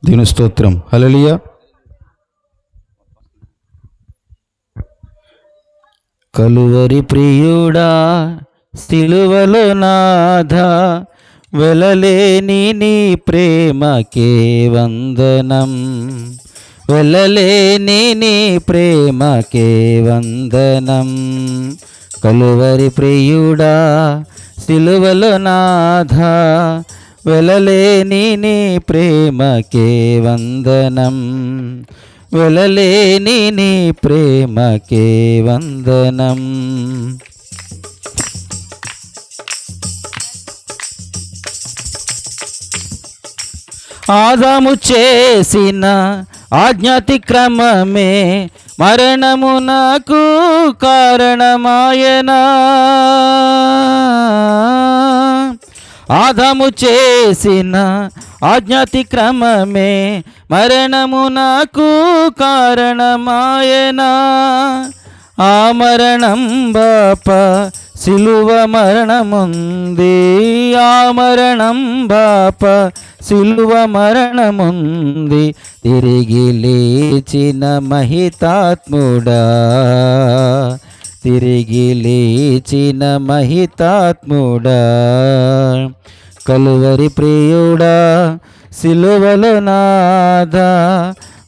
దీని స్తోత్రం. హల్లెలూయా. కలువరి ప్రియుడా సిలువలో నాథ, వెలలేని నీ ప్రేమకే వందనం, వెలలేని నీ ప్రేమకే వందనం. కలువరి ప్రియుడా సిలువలో నాథ, వెలలేని నీ ప్రేమకే వందనం, వెలలేని నీ ప్రేమకే వందనం. ఆదాము చేసిన ఆజ్ఞాతిక్రమమే మరణమునకు కారణమాయనా. ఆదాము చేసిన ఆజ్ఞాతిక్రమమే మరణమునకు కారణమాయనా. ఆ మరణం బాప సిలువ మరణముంది, ఆ మరణం బాప సిలువ మరణముంది. తిరిగి లేచిన మహితాత్ముడా, తిరిగి లేచిన మహితాత్ముడా. కలువరి ప్రియుడా సిలువలో నాథ,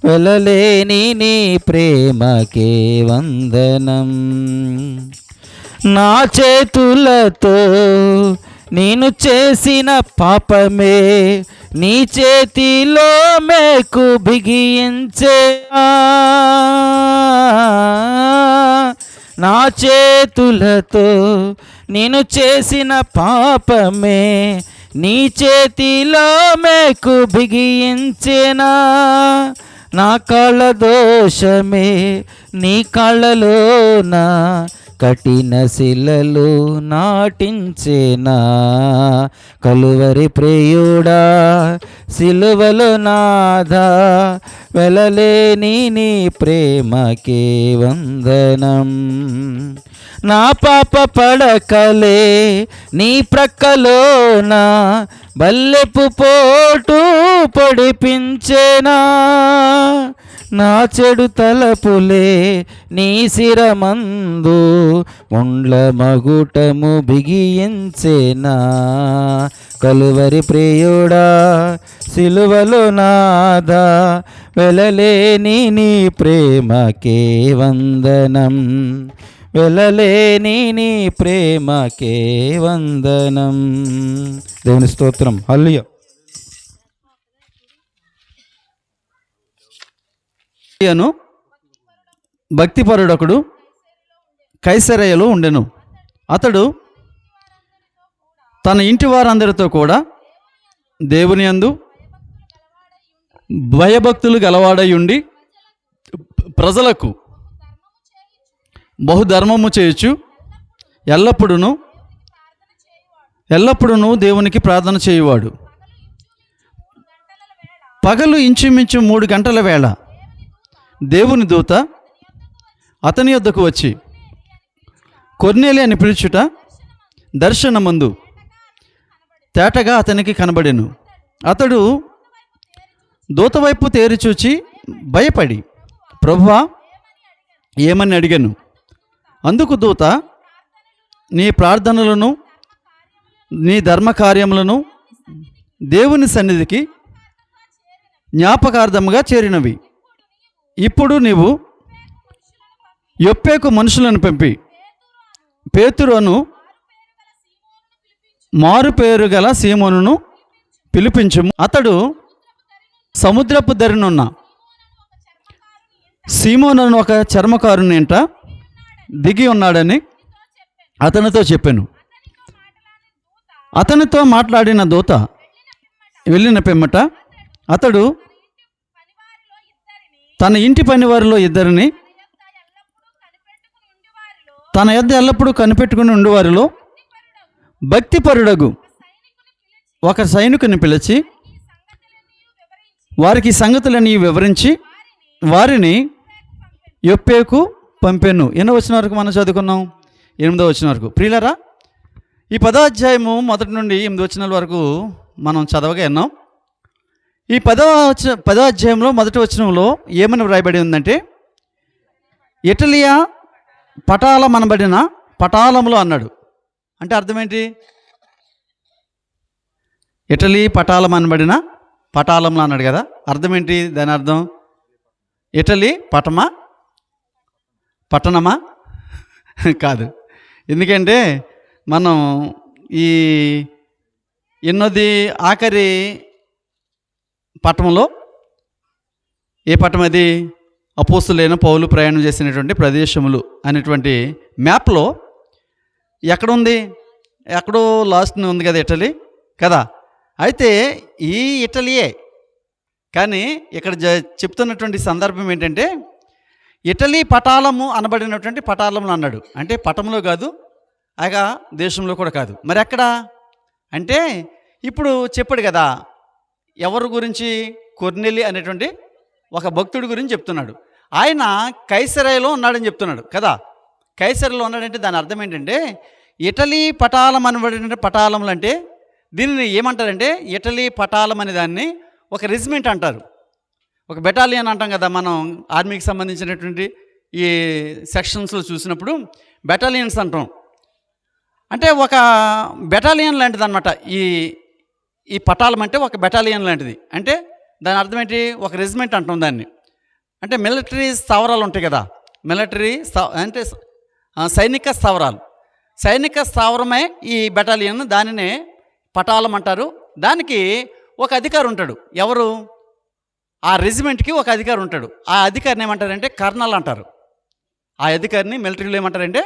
వెలలేని నీ ప్రేమకే వందనం. నా చేతులతో నేను చేసిన పాపమే నీ చేతిలో మేకు బిగించే. నా చేతులతో నేను చేసిన పాపమే నీ చేతిలో మేకు బిగించేనా. నా కాళ్ళ దోషమే నీ కాళ్ళలోనా కఠిన శిలలు నాటించేనా. కలువరి ప్రియుడా సిలువలో నాథ, వెలలేని నీ ప్రేమకే వందనం. నా పాప పడకలే నీ ప్రక్కలోన బల్లెపు పోటు పొడిపించేనా. నా చెడు తలపులే నీ శిరమందు ముండ్ల మగుటము బిగించేనా. కలువరి ప్రియుడా సిలువలో నాథ, వెలలేని నీ ప్రేమకే వందనం, వెలలేని నీ ప్రేమకే వందనం. దేవుని స్తోత్రం. హల్లెలూయా. భక్తిపరుడొకడు కైసరయలో ఉండెను. అతడు తన ఇంటి వారందరితో కూడా దేవుని యందు భయభక్తులు గలవాడై ఉండి ప్రజలకు బహుధర్మము చేయొచ్చు ఎల్లప్పుడూ దేవునికి ప్రార్థన చేయువాడు. పగలు ఇంచుమించు 3 గంటల వేళ దేవుని దూత అతని యొద్దకు వచ్చి కొర్నేలి అని పిలుచుట దర్శనమందు తేటగా అతనికి కనబడెను. అతడు దూత వైపు తేరి చూచి భయపడి, ప్రభువా ఏమని అడిగాను. అందుకు దూత, నీ ప్రార్థనలను నీ ధర్మకార్యములను దేవుని సన్నిధికి జ్ఞాపకార్థముగా చేరినవి. ఇప్పుడు నీవు యొప్పేకు మనుషులను పంపి పేతురు అను మారు పేరు గల సీమోనును పిలిపించుము. అతడు సముద్రపు ధరినున్న సీమోను ఒక చర్మకారుని ఇంట దిగి ఉన్నాడని అతనితో చెప్పాను. అతనితో మాట్లాడిన దూత వెళ్ళిన పిమ్మట అతడు తన ఇంటి పనివారిలో 2 తన యొద్ద ఎల్లప్పుడూ కనిపెట్టుకుని ఉండేవారిలో భక్తిపరుడగు ఒక సైనికుని పిలిచి వారికి సంగతులని వివరించి వారిని యొప్పేకు పంపెను. 8వ వచనం వరకు మనం చదువుకున్నాం. 8వ వచనం వరకు. ప్రియులారా, ఈ 10వ అధ్యాయము 1 నుండి 8 వచనాల వరకు మనం చదవగా విన్నాం. ఈ 10వ అధ్యాయంలో మొదటి వచనంలో ఏమని వ్రాయబడి ఉందంటే, ఇటలియా పటాలమనబడిన పటాలములో అన్నాడు. అంటే అర్థం ఏంటి? ఇటలీ పటాలమనబడిన పటాలంలో అన్నాడు కదా, అర్థం ఏంటి? దాని అర్థం ఇటలీ పట్టణమా కాదు. ఎందుకంటే మనం ఈ ఎన్నోది ఆఖరి పట్టణంలో, ఏ పట్టణం అది? అపోస్తులైన పౌలు ప్రయాణం చేసినటువంటి ప్రదేశములు అనేటువంటి మ్యాప్లో ఎక్కడుంది? ఎక్కడో లాస్ట్ ఉంది కదా ఇటలీ కదా. అయితే ఈ ఇటలీయే, కానీ ఇక్కడ చెప్తున్నటువంటి సందర్భం ఏంటంటే ఇటలీ పటాలము అనబడినటువంటి పటాలములు అన్నాడు. అంటే పటంలో కాదు, ఆగా దేశంలో కూడా కాదు. మరి ఎక్కడ అంటే ఇప్పుడు చెప్పాడు కదా, ఎవరి గురించి? కొర్నేలి అనేటువంటి ఒక భక్తుడి గురించి చెప్తున్నాడు. ఆయన కైసరయలో ఉన్నాడని చెప్తున్నాడు కదా. కైసరలో ఉన్నాడంటే దాని అర్థం ఏంటంటే ఇటలీ పటాలం అనబడిన పటాలములు అంటే దీనిని ఏమంటారంటే, ఇటలీ పటాలం అనే దాన్ని ఒక రెజిమెంట్ అంటారు, ఒక బెటాలియన్ అంటాం కదా. మనం ఆర్మీకి సంబంధించినటువంటి ఈ సెక్షన్స్లో చూసినప్పుడు బెటాలియన్స్ అంటాం. అంటే ఒక బెటాలియన్ లాంటిది అనమాట. ఈ పటాలం అంటే ఒక బెటాలియన్ లాంటిది. అంటే దాని అర్థం ఏంటి? ఒక రెజిమెంట్ అంటాం దాన్ని. అంటే మిలిటరీ స్థావరాలు ఉంటాయి కదా, మిలిటరీ అంటే సైనిక స్థావరాలు, సైనిక స్థావరమే ఈ బెటాలియన్, దానినే పటాలం అంటారు. దానికి ఒక అధికారి ఉంటాడు. ఎవరు? ఆ రెజిమెంట్కి ఒక అధికారి ఉంటాడు. ఆ అధికారిని ఏమంటారంటే కర్నల్ అంటారు. ఆ అధికారిని మిలిటరీలో ఏమంటారంటే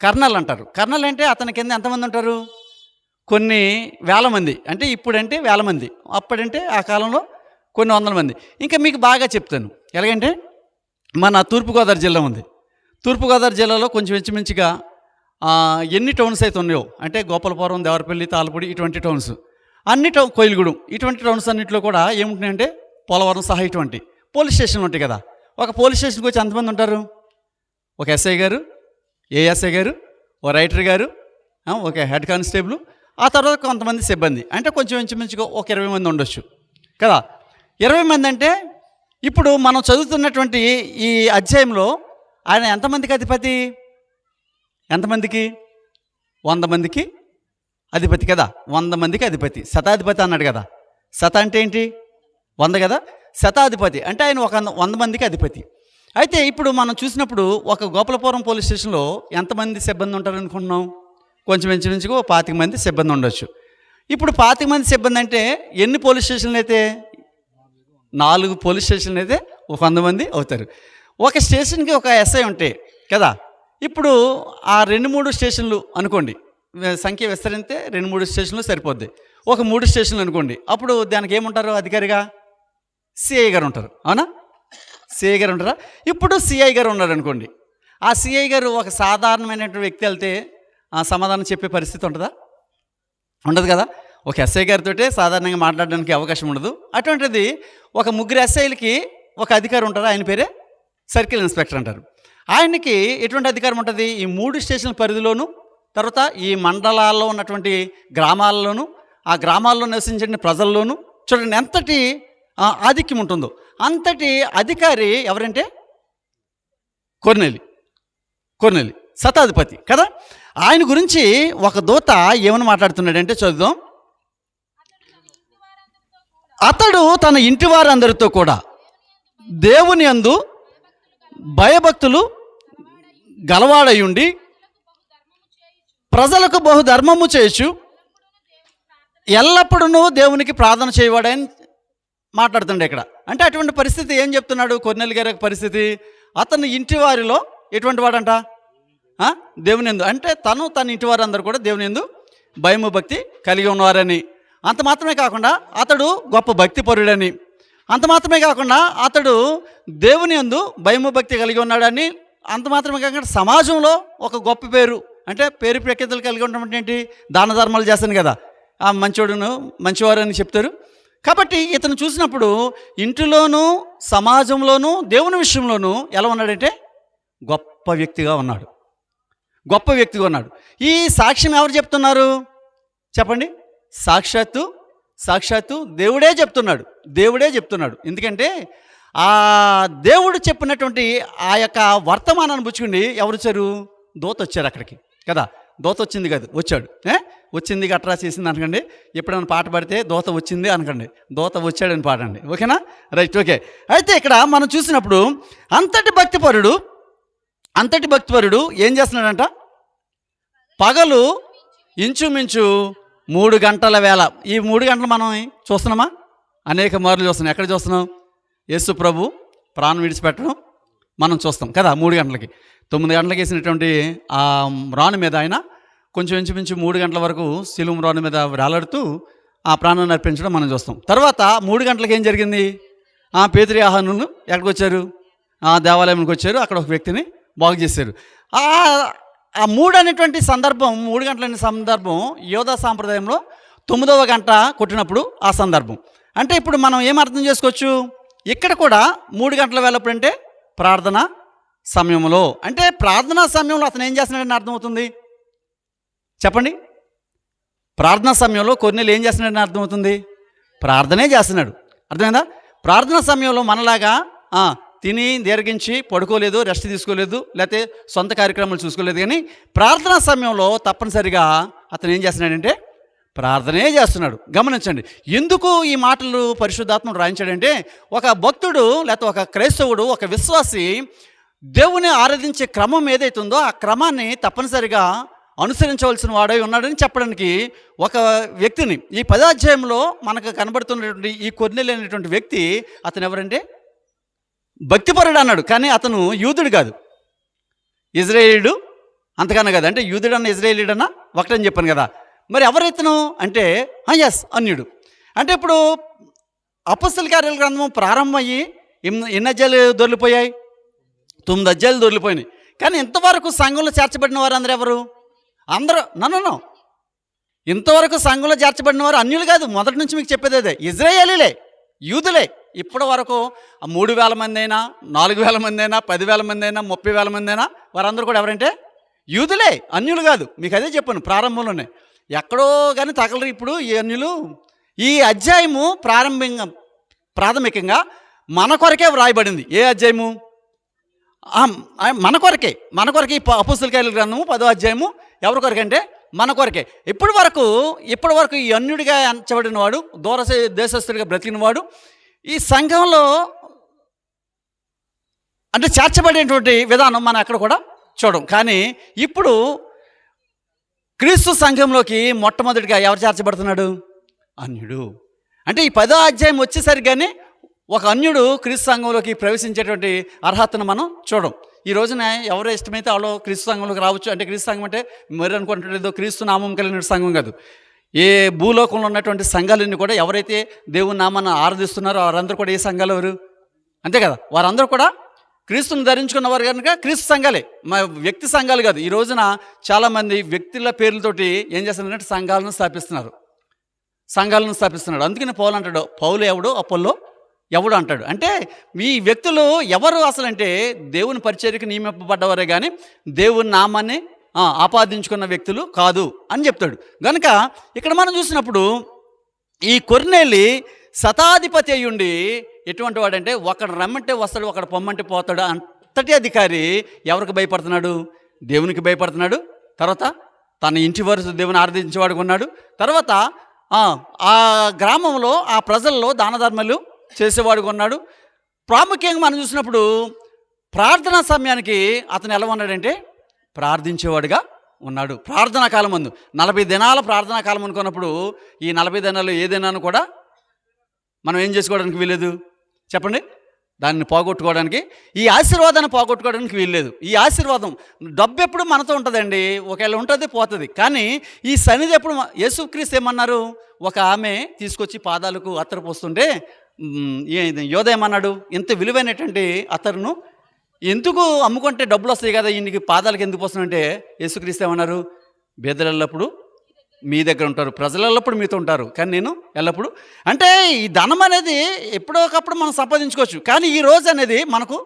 కర్నల్ అంటారు. కర్నల్ అంటే అతని కింద ఎంతమంది ఉంటారు? కొన్ని వేల మంది. అంటే ఇప్పుడంటే వేల మంది, అప్పుడంటే ఆ కాలంలో కొన్ని వందల మంది. ఇంకా మీకు బాగా చెప్తాను ఎలాగంటే, మన తూర్పుగోదావరి జిల్లా ఉంది. తూర్పుగోదావరి జిల్లాలో కొంచెం ఇంచుమించుగా ఎన్ని టౌన్స్ అయితే ఉన్నాయో, అంటే గోపాలపురం, దేవరపల్లి, తాళపూడి, ఇటువంటి టౌన్స్ అన్ని కోయిలగూడెం, ఇటువంటి టౌన్స్ అన్నింటిలో కూడా ఏముంటున్నాయంటే పోలవరం సహా ఇటువంటి పోలీస్ స్టేషన్లు ఉంటాయి కదా. ఒక పోలీస్ స్టేషన్కి వచ్చి ఎంతమంది ఉంటారు? ఒక ఎస్ఐ గారు, ఏఎస్ఐ గారు, ఓ రైటర్ గారు, ఒక హెడ్ కానిస్టేబుల్, ఆ తర్వాత కొంతమంది సిబ్బంది. అంటే కొంచెం ఇంచుమించుగా ఒక 20 మంది ఉండొచ్చు కదా. 20 మంది అంటే ఇప్పుడు మనం చదువుతున్నటువంటి ఈ అధ్యాయంలో ఆయన ఎంతమందికి అధిపతి? ఎంతమందికి? 100 మందికి అధిపతి కదా. 100 మందికి అధిపతి, శతాధిపతి అన్నాడు కదా. శత అంటే ఏంటి? 100 కదా. శతాధిపతి అంటే ఆయన ఒక 100 మందికి అధిపతి. అయితే ఇప్పుడు మనం చూసినప్పుడు ఒక గోపాలపురం పోలీస్ స్టేషన్లో ఎంతమంది సిబ్బంది ఉంటారు అనుకుంటున్నాం? కొంచెం ఇంచుమించుగా 25 మంది సిబ్బంది ఉండొచ్చు. ఇప్పుడు 25 మంది సిబ్బంది అంటే ఎన్ని పోలీస్ స్టేషన్లు అయితే? 4 పోలీస్ స్టేషన్లు అయితే ఒక 100 మంది అవుతారు. ఒక స్టేషన్కి ఒక ఎస్ఐ ఉంటే కదా. ఇప్పుడు ఆ 2-3 స్టేషన్లు అనుకోండి, సంఖ్య విస్తరిస్తే 2-3 స్టేషన్లు సరిపోద్ది. ఒక 3 స్టేషన్లు అనుకోండి, అప్పుడు దానికి ఏముంటారు? అధికారిగా సిఐ గారు ఉంటారు, అవునా? సిఐ గారు ఉంటారా? ఇప్పుడు సిఐ గారు ఉన్నారు అనుకోండి. ఆ సిఐ గారు ఒక సాధారణమైనటువంటి వ్యక్తి వెళ్తే సమాధానం చెప్పే పరిస్థితి ఉంటుందా? ఉండదు కదా. ఒక ఎస్ఐ గారితో సాధారణంగా మాట్లాడడానికి అవకాశం ఉండదు. అటువంటిది ఒక 3 ఎస్ఐలకి ఒక అధికారి ఉంటారు, ఆయన పేరే సర్కిల్ ఇన్స్పెక్టర్ అంటారు. ఆయనకి ఎటువంటి అధికారం ఉంటుంది? ఈ 3 స్టేషన్ల పరిధిలోనూ, తర్వాత ఈ మండలాల్లో ఉన్నటువంటి గ్రామాల్లోనూ, ఆ గ్రామాల్లో నివసించిన ప్రజల్లోనూ చూడండి ఎంతటి ఆధిక్యం ఉంటుందో. అంతటి అధికారి ఎవరంటే కొర్నేలి శతాధిపతి కదా. ఆయన గురించి ఒక దూత ఏమని మాట్లాడుతున్నాడంటే చదువుదాం. అతడు తన ఇంటి వారందరితో కూడా దేవుని యందు భయభక్తులు గలవాడయుండి ప్రజలకు బహుధర్మము చేయొచ్చు, ఎల్లప్పుడూ దేవునికి ప్రార్థన చేయవాడని మాట్లాడుతుండే ఇక్కడ. అంటే అటువంటి పరిస్థితి ఏం చెప్తున్నాడు కొర్నేలి గారి పరిస్థితి? అతను ఇంటి వారిలో ఎటువంటి వాడంట? దేవుని యందు, అంటే తన ఇంటి వారందరూ కూడా దేవుని యందు భయము భక్తి కలిగి ఉన్నవారని. అంత మాత్రమే కాకుండా అతడు గొప్ప భక్తిపరుడని, అంత మాత్రమే కాకుండా అతడు దేవుని యందు భయము భక్తి కలిగి ఉన్నాడని, అంత మాత్రమే కాకుండా సమాజంలో ఒక గొప్ప పేరు, అంటే పేరు ప్రఖ్యాతులు కలిగి ఉండడం ఏంటి? దాన ధర్మాలు చేస్తాను కదా, ఆ మంచోడును మంచివారు అని చెప్తారు. కాబట్టి ఇతను చూసినప్పుడు ఇంటిలోనూ సమాజంలోనూ దేవుని విషయంలోనూ ఎలా ఉన్నాడంటే గొప్ప వ్యక్తిగా ఉన్నాడు, గొప్ప వ్యక్తిగా ఉన్నాడు. ఈ సాక్ష్యం ఎవరు చెప్తున్నారు చెప్పండి? సాక్షాత్తు సాక్షాత్తు దేవుడే చెప్తున్నాడు. ఎందుకంటే ఆ దేవుడు చెప్పినటువంటి ఆ యొక్క వర్తమానాన్ని పుచ్చుకుని ఎవరు వచ్చారు? దూత వచ్చారు అక్కడికి కదా. దూత వచ్చింది కదా, వచ్చాడు. వచ్చింది గట్రా చేసింది అనకండి. ఎప్పుడైనా పాట పాడితే దూత వచ్చింది అనకండి, దూత వచ్చాడని పాడండి. ఓకేనా? Right, okay. అయితే ఇక్కడ మనం చూసినప్పుడు అంతటి భక్తిపరుడు ఏం చేస్తున్నాడంట? పగలు ఇంచుమించు 3 గంటల వేళ. ఈ 3 గంటలు మనం చూస్తున్నామా? అనేక మార్లు చూస్తున్నాం. ఎక్కడ చూస్తున్నాం? యేసు ప్రభు ప్రాణం విడిచిపెట్టడం మనం చూస్తాం కదా. 3 గంటలకి 9 గంటలకు వేసినటువంటి ఆ రాను మీద ఆయన కొంచెం ఇంచుమించు 3 గంటల వరకు శిలువ రాను మీద వేలాడుతూ ఆ ప్రాణాన్ని అర్పించడం మనం చూస్తాం. తర్వాత 3 గంటలకు ఏం జరిగింది? పేతురు యోహానులు ఎక్కడికి వచ్చారు? దేవాలయానికి వచ్చారు. అక్కడ ఒక వ్యక్తిని బాగు చేశారు. ఆ 3 అనేటువంటి సందర్భం, 3 గంటల అనే సందర్భం యోధా సాంప్రదాయంలో 9వ గంట కొట్టినప్పుడు ఆ సందర్భం. అంటే ఇప్పుడు మనం ఏం అర్థం చేసుకోవచ్చు? ఇక్కడ కూడా 3 గంటల వేళప్పుడు అంటే ప్రార్థన సమయంలో. అంటే ప్రార్థనా సమయంలో అతను ఏం చేస్తున్నాడని అర్థమవుతుంది? చెప్పండి. ప్రార్థనా సమయంలో కొన్నేళ్ళు ఏం చేస్తున్నాడని అర్థమవుతుంది? ప్రార్థనే చేస్తున్నాడు. అర్థమైందా? ప్రార్థనా సమయంలో మనలాగా తిని దీర్ఘించి పడుకోలేదు, రెస్ట్ తీసుకోలేదు, లేకపోతే సొంత కార్యక్రమాలు చూసుకోలేదు. కానీ ప్రార్థనా సమయంలో తప్పనిసరిగా అతను ఏం చేస్తున్నాడంటే ప్రార్థనే చేస్తున్నాడు. గమనించండి. ఎందుకు ఈ మాటలు పరిశుద్ధాత్మ రాయించాడంటే, ఒక భక్తుడు లేకపోతే ఒక క్రైస్తవుడు, ఒక విశ్వాసి దేవుని ఆరాధించే క్రమం ఏదైతే ఉందో ఆ క్రమాన్ని తప్పనిసరిగా అనుసరించవలసిన వాడై ఉన్నాడని చెప్పడానికి ఒక వ్యక్తిని ఈ 10వ అధ్యాయంలో మనకు కనబడుతున్నటువంటి ఈ కొర్నేలి అనేటువంటి వ్యక్తి, అతను ఎవరంటే భక్తిపరుడు అన్నాడు. కానీ అతను యూదుడు కాదు, ఇజ్రాయేలీయుడు అంతకన్నా కాదు. అంటే యూదుడన్నా ఇజ్రాయేలీయుడన్నా ఒకటని చెప్పాను కదా. మరి ఎవరైతను అంటే ఎస్, అన్యుడు. అంటే ఇప్పుడు అపొస్తలుల కార్యాల గ్రంథం ప్రారంభమయ్యి ఎన్ని అధ్యాయాలు దొరికిపోయాయి? 9 అధ్యాయాలు దొరికిపోయినాయి. కానీ ఇంతవరకు సంఘంలో చేర్చబడిన వారు అందరూ ఎవరు? అందరూ నన్ను ఇంతవరకు సంఘంలో చేర్చబడిన వారు అన్యులు కాదు. మొదటి నుంచి మీకు చెప్పేది అదే, ఇజ్రాయేలీలే, యూదులే. ఇప్పటి వరకు 3,000 మంది అయినా, 4,000 మంది అయినా, 10,000 మంది అయినా, 30,000 మంది అయినా వారందరూ కూడా ఎవరంటే యూదులే, అన్యులు కాదు. మీకు అదే చెప్పాను ప్రారంభంలోనే. ఎక్కడో కానీ తగలరు ఇప్పుడు ఈ అన్యులు. ఈ అధ్యాయము ప్రాథమికంగా మన కొరకే వ్రాయబడింది. ఏ అధ్యాయము? మన కొరకే ఈ అపొస్తలుల కార్యాల గ్రంథము 10వ అధ్యాయము ఎవరి కొరకంటే మన కొరకే. ఇప్పటి వరకు ఈ అన్యుడిగా ఎంచబడిన వాడు, దూర దేశస్తుడిగా బ్రతికిన వాడు ఈ సంఘంలో అంటే చేర్చబడేటువంటి విధానం మనం ఎక్కడ కూడా చూడం. కానీ ఇప్పుడు క్రీస్తు సంఘంలోకి మొట్టమొదటిగా ఎవరు చేర్చబడుతున్నాడు? అన్యుడు. అంటే ఈ 10వ అధ్యాయం వచ్చేసరిగానే ఒక అన్యుడు క్రీస్తు సంఘంలోకి ప్రవేశించేటువంటి అర్హతను మనం చూడం. ఈ రోజున ఎవరు ఇష్టమైతే వాళ్ళు క్రీస్తు సంఘంలోకి రావచ్చు. అంటే క్రీస్తు సంఘం అంటే మరి అనుకుంటున్నదో క్రీస్తు నామం కలిగిన సంఘం కాదు. ఏ భూలోకంలో ఉన్నటువంటి సంఘాలన్నీ కూడా ఎవరైతే దేవుని నామాన్ని ఆరాధిస్తున్నారో వారందరూ కూడా ఏ సంఘాలు ఎవరు? అంతే కదా, వారందరూ కూడా క్రీస్తుని ధరించుకున్నవారు కనుక క్రీస్తు సంఘాలే, మా వ్యక్తి సంఘాలు కాదు. ఈ రోజున చాలామంది వ్యక్తుల పేర్లతోటి ఏం చేస్తున్నారంటే సంఘాలను స్థాపిస్తున్నాడు. అందుకని పౌలు అంటాడు, పౌలు ఎవడు, అపోల్లో ఎవడు అంటాడు. అంటే ఈ వ్యక్తులు ఎవరు అసలు అంటే దేవుని పరిచర్యకు నియమింపబడ్డవారే కానీ దేవుని నామాన్ని ఆపాదించుకున్న వ్యక్తులు కాదు అని చెప్తాడు. కనుక ఇక్కడ మనం చూసినప్పుడు ఈ కొర్నేలి శతాధిపతి అయ్యుండి ఎటువంటి వాడంటే ఒకడు రమ్మంటే వస్తాడు, ఒకడు పొమ్మంటే పోతాడు. అంతటి అధికారి ఎవరికి భయపడుతున్నాడు? దేవునికి భయపడుతున్నాడు. తర్వాత తన ఇంటి వరుస దేవుని ఆరాధించేవాడుగా ఉన్నాడు. తర్వాత ఆ గ్రామంలో ఆ ప్రజల్లో దాన ధర్మాలు చేసేవాడుగా ఉన్నాడు. ప్రాముఖ్యంగా మనం చూసినప్పుడు ప్రార్థనా సమయానికి అతను ఎలా ఉన్నాడంటే ప్రార్థించేవాడుగా ఉన్నాడు. ప్రార్థనా కాలం ముందు 40 దినాల ప్రార్థనా కాలం అనుకున్నప్పుడు ఈ 40 దినాలు ఏదైనా కూడా మనం ఏం చేసుకోవడానికి వీల్లేదు చెప్పండి. దాన్ని పోగొట్టుకోవడానికి, ఈ ఆశీర్వాదాన్ని పోగొట్టుకోవడానికి వీల్లేదు. ఈ ఆశీర్వాదం డబ్బు ఎప్పుడు మనతో ఉంటుందండి, ఒకవేళ ఉంటుంది పోతుంది. కానీ ఈ సన్నిధి ఎప్పుడు యేసుక్రీస్తు ఏమన్నారు? ఒక ఆమె తీసుకొచ్చి పాదాలకు అత్తరు పోస్తుంటే యోధ ఏమన్నాడు? ఇంత విలువైనటువంటి అత్తరును ఎందుకు అమ్ముకుంటే డబ్బులు వస్తాయి కదా, ఈయనకి పాదాలకు ఎందుకు పోస్తుందంటే యేసుక్రీస్తు ఏమన్నారు? బేదలు ఎల్లప్పుడు మీ దగ్గర ఉంటారు, ప్రజలు ఎల్లప్పుడు మీతో ఉంటారు, కానీ నేను ఎల్లప్పుడు. అంటే ఈ ధనం అనేది ఎప్పుడో ఒకప్పుడు మనం సంపాదించుకోవచ్చు, కానీ ఈ రోజు అనేది మనకు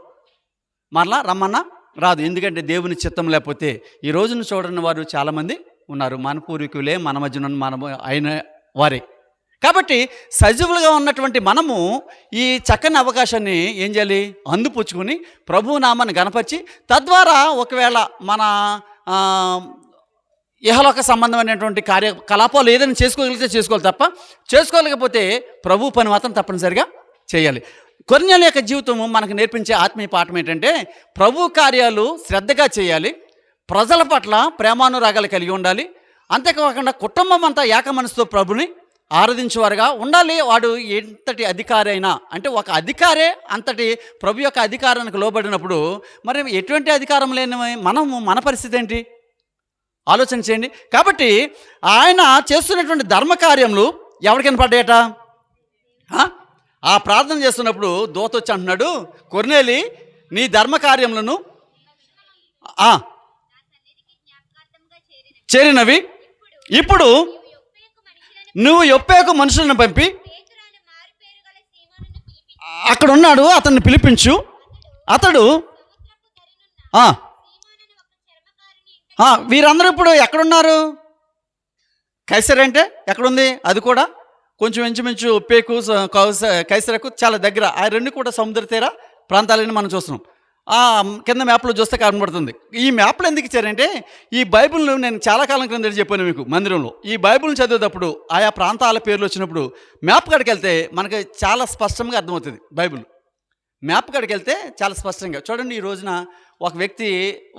మరలా రమ్మన్నా రాదు. ఎందుకంటే దేవుని చిత్తం లేకపోతే ఈ రోజును చూడని వారు చాలామంది ఉన్నారు. మన పూర్వీకులే మన మధ్యన మన అయిన వారే. కాబట్టి సజీవులుగా ఉన్నటువంటి మనము ఈ చక్కని అవకాశాన్ని ఏం చేయాలి, అందిపుచ్చుకొని ప్రభు నామాన్ని గణపరిచి, తద్వారా ఒకవేళ మన ఆ, ఇహలోక సంబంధమైనటువంటి కార్యకలాపాలు ఏదైనా చేసుకోగలిగితే చేసుకోవాలి, తప్ప చేసుకోలేకపోతే ప్రభు పని మాత్రం తప్పనిసరిగా చేయాలి. కొర్నేలు యొక్క జీవితము మనకు నేర్పించే ఆత్మీయ పాఠం ఏంటంటే, ప్రభు కార్యాలు శ్రద్ధగా చేయాలి, ప్రజల పట్ల ప్రేమానురాగాలు కలిగి ఉండాలి, అంతేకాకుండా కుటుంబం అంతా ఏక మనసుతో ప్రభుని ఆరాధించేవారుగా ఉండాలి. వాడు ఎంతటి అధికారి అయినా, అంటే ఒక అధికారే అంతటి ప్రభు యొక్క అధికారానికి లోబడినప్పుడు మరి ఎటువంటి అధికారం లేని మన పరిస్థితి ఏంటి ఆలోచన చేయండి. కాబట్టి ఆయన చేస్తున్నటువంటి ధర్మకార్యములు ఎవరికి వినపడ్డాయట? ఆ ప్రార్థన చేస్తున్నప్పుడు దూత వచ్చి అంటున్నాడు, కొర్నేలి నీ ధర్మకార్యములను చేరినవి, ఇప్పుడు నువ్వు యొప్పేకు మనుషులను పంపి అక్కడ ఉన్నాడు, అతన్ని పిలిపించు. అతడు వీరందరూ ఇప్పుడు ఎక్కడున్నారు? కైసర్ అంటే ఎక్కడుంది? అది కూడా కొంచెం ఇంచుమించు ఒప్పేకు కైసరకు చాలా దగ్గర. ఆ రెండు కూడా సముద్ర తీర ప్రాంతాలని మనం చూస్తున్నాం. కింద మ్యాప్లో చూస్తే కనబడుతుంది. ఈ మ్యాప్లో ఎందుకు ఇచ్చారంటే, ఈ బైబిల్ను నేను చాలా కాలం క్రింద చెప్పాను మీకు మందిరంలో. ఈ బైబిల్ని చదివేటప్పుడు ఆయా ప్రాంతాల పేర్లు వచ్చినప్పుడు మ్యాప్ కాడికి వెళ్తే మనకి చాలా స్పష్టంగా అర్థమవుతుంది. బైబిల్ మ్యాప్ కాడికి వెళ్తే చాలా స్పష్టంగా చూడండి. ఈ రోజున ఒక వ్యక్తి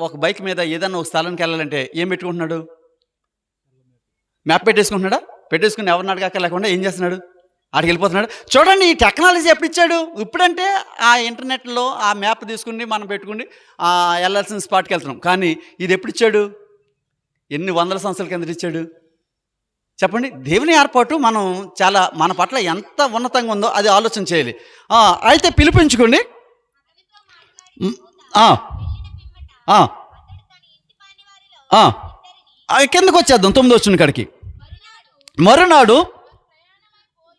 ఒక బైక్ మీద ఏదన్నా ఒక స్థలానికి వెళ్ళాలంటే ఏం పెట్టుకుంటున్నాడు? మ్యాప్ పెట్టేసుకుంటున్నాడా? పెట్టేసుకుని ఎవరిని అడగాక లేకుండా ఏం చేస్తున్నాడు? ఆడికి వెళ్ళిపోతున్నాడు. చూడండి, ఈ టెక్నాలజీ ఎప్పుడు ఇచ్చాడు? ఇప్పుడంటే ఆ ఇంటర్నెట్లో ఆ మ్యాప్ తీసుకుని మనం పెట్టుకుని వెళ్ళాల్సిన స్పాట్కి వెళ్తున్నాం. కానీ ఇది ఎప్పుడు ఇచ్చాడు? ఎన్ని వందల సంవత్సరాల కిందట ఇచ్చాడు చెప్పండి. దేవుని ఏర్పాటు మనం చాలా మన పట్ల ఎంత ఉన్నతంగా ఉందో అది ఆలోచన చేయాలి. అయితే పిలిపించుకోండి. కిందకు వచ్చేద్దాం 9వ వచనం కాడికి. మరునాడు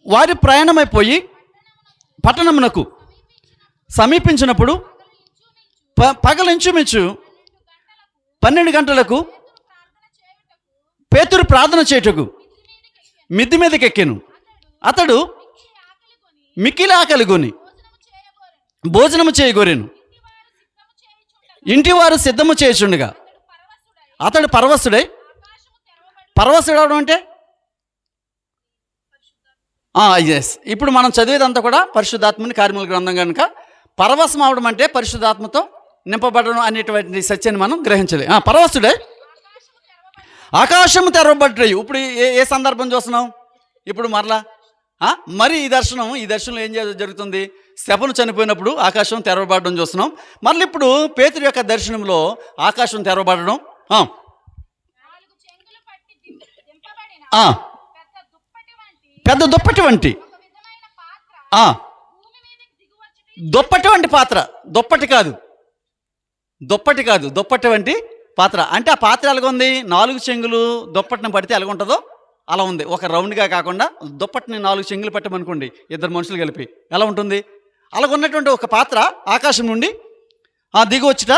వారి ప్రయాణమైపోయి పట్టణమునకు సమీపించినప్పుడు పగలించుమించు 12 గంటలకు పేతురు ప్రార్థన చేయుటకు మిద్ది మీదకి ఎక్కెను. అతడు మిక్కిలి ఆకలిగొని భోజనము చేయగోరెను. ఇంటి వారు సిద్ధము చేయుచుండగా అతడు పరవశుడై, పరవశుడవడం అంటే ఎస్, ఇప్పుడు మనం చదివేదంతా కూడా పరిశుద్ధాత్మని కార్యముల గ్రంథం కనుక పరవశం అవడం అంటే పరిశుద్ధాత్మతో నింపబడడం అనేటువంటి సత్యాన్ని మనం గ్రహించాలి. పరవశుడే ఆకాశము తెరవబడ్డాయి. ఇప్పుడు ఏ సందర్భం చూస్తున్నాం? ఇప్పుడు మరలా మరి ఈ దర్శనంలో ఏం జరుగుతుంది? స్టెఫను చనిపోయినప్పుడు ఆకాశం తెరవబడడం చూస్తున్నాం. మళ్ళీ ఇప్పుడు పేతురు యొక్క దర్శనంలో ఆకాశం తెరవబడడం, పెద్ద దుప్పటి వంటి దుప్పటి వంటి పాత్ర. దుప్పటి కాదు, దుప్పటి వంటి పాత్ర. అంటే ఆ పాత్ర ఎలాగుంది? 4 చెంగులు దుప్పటిని పడితే ఎలాగుంటుందో అలా ఉంది. ఒక రౌండ్గా కాకుండా దుప్పటిని 4 చెంగులు పెట్టమనుకోండి, 2 మనుషులు కలిపి ఎలా ఉంటుంది? అలాగున్నటువంటి ఒక పాత్ర ఆకాశం నుండి దిగి వచ్చుట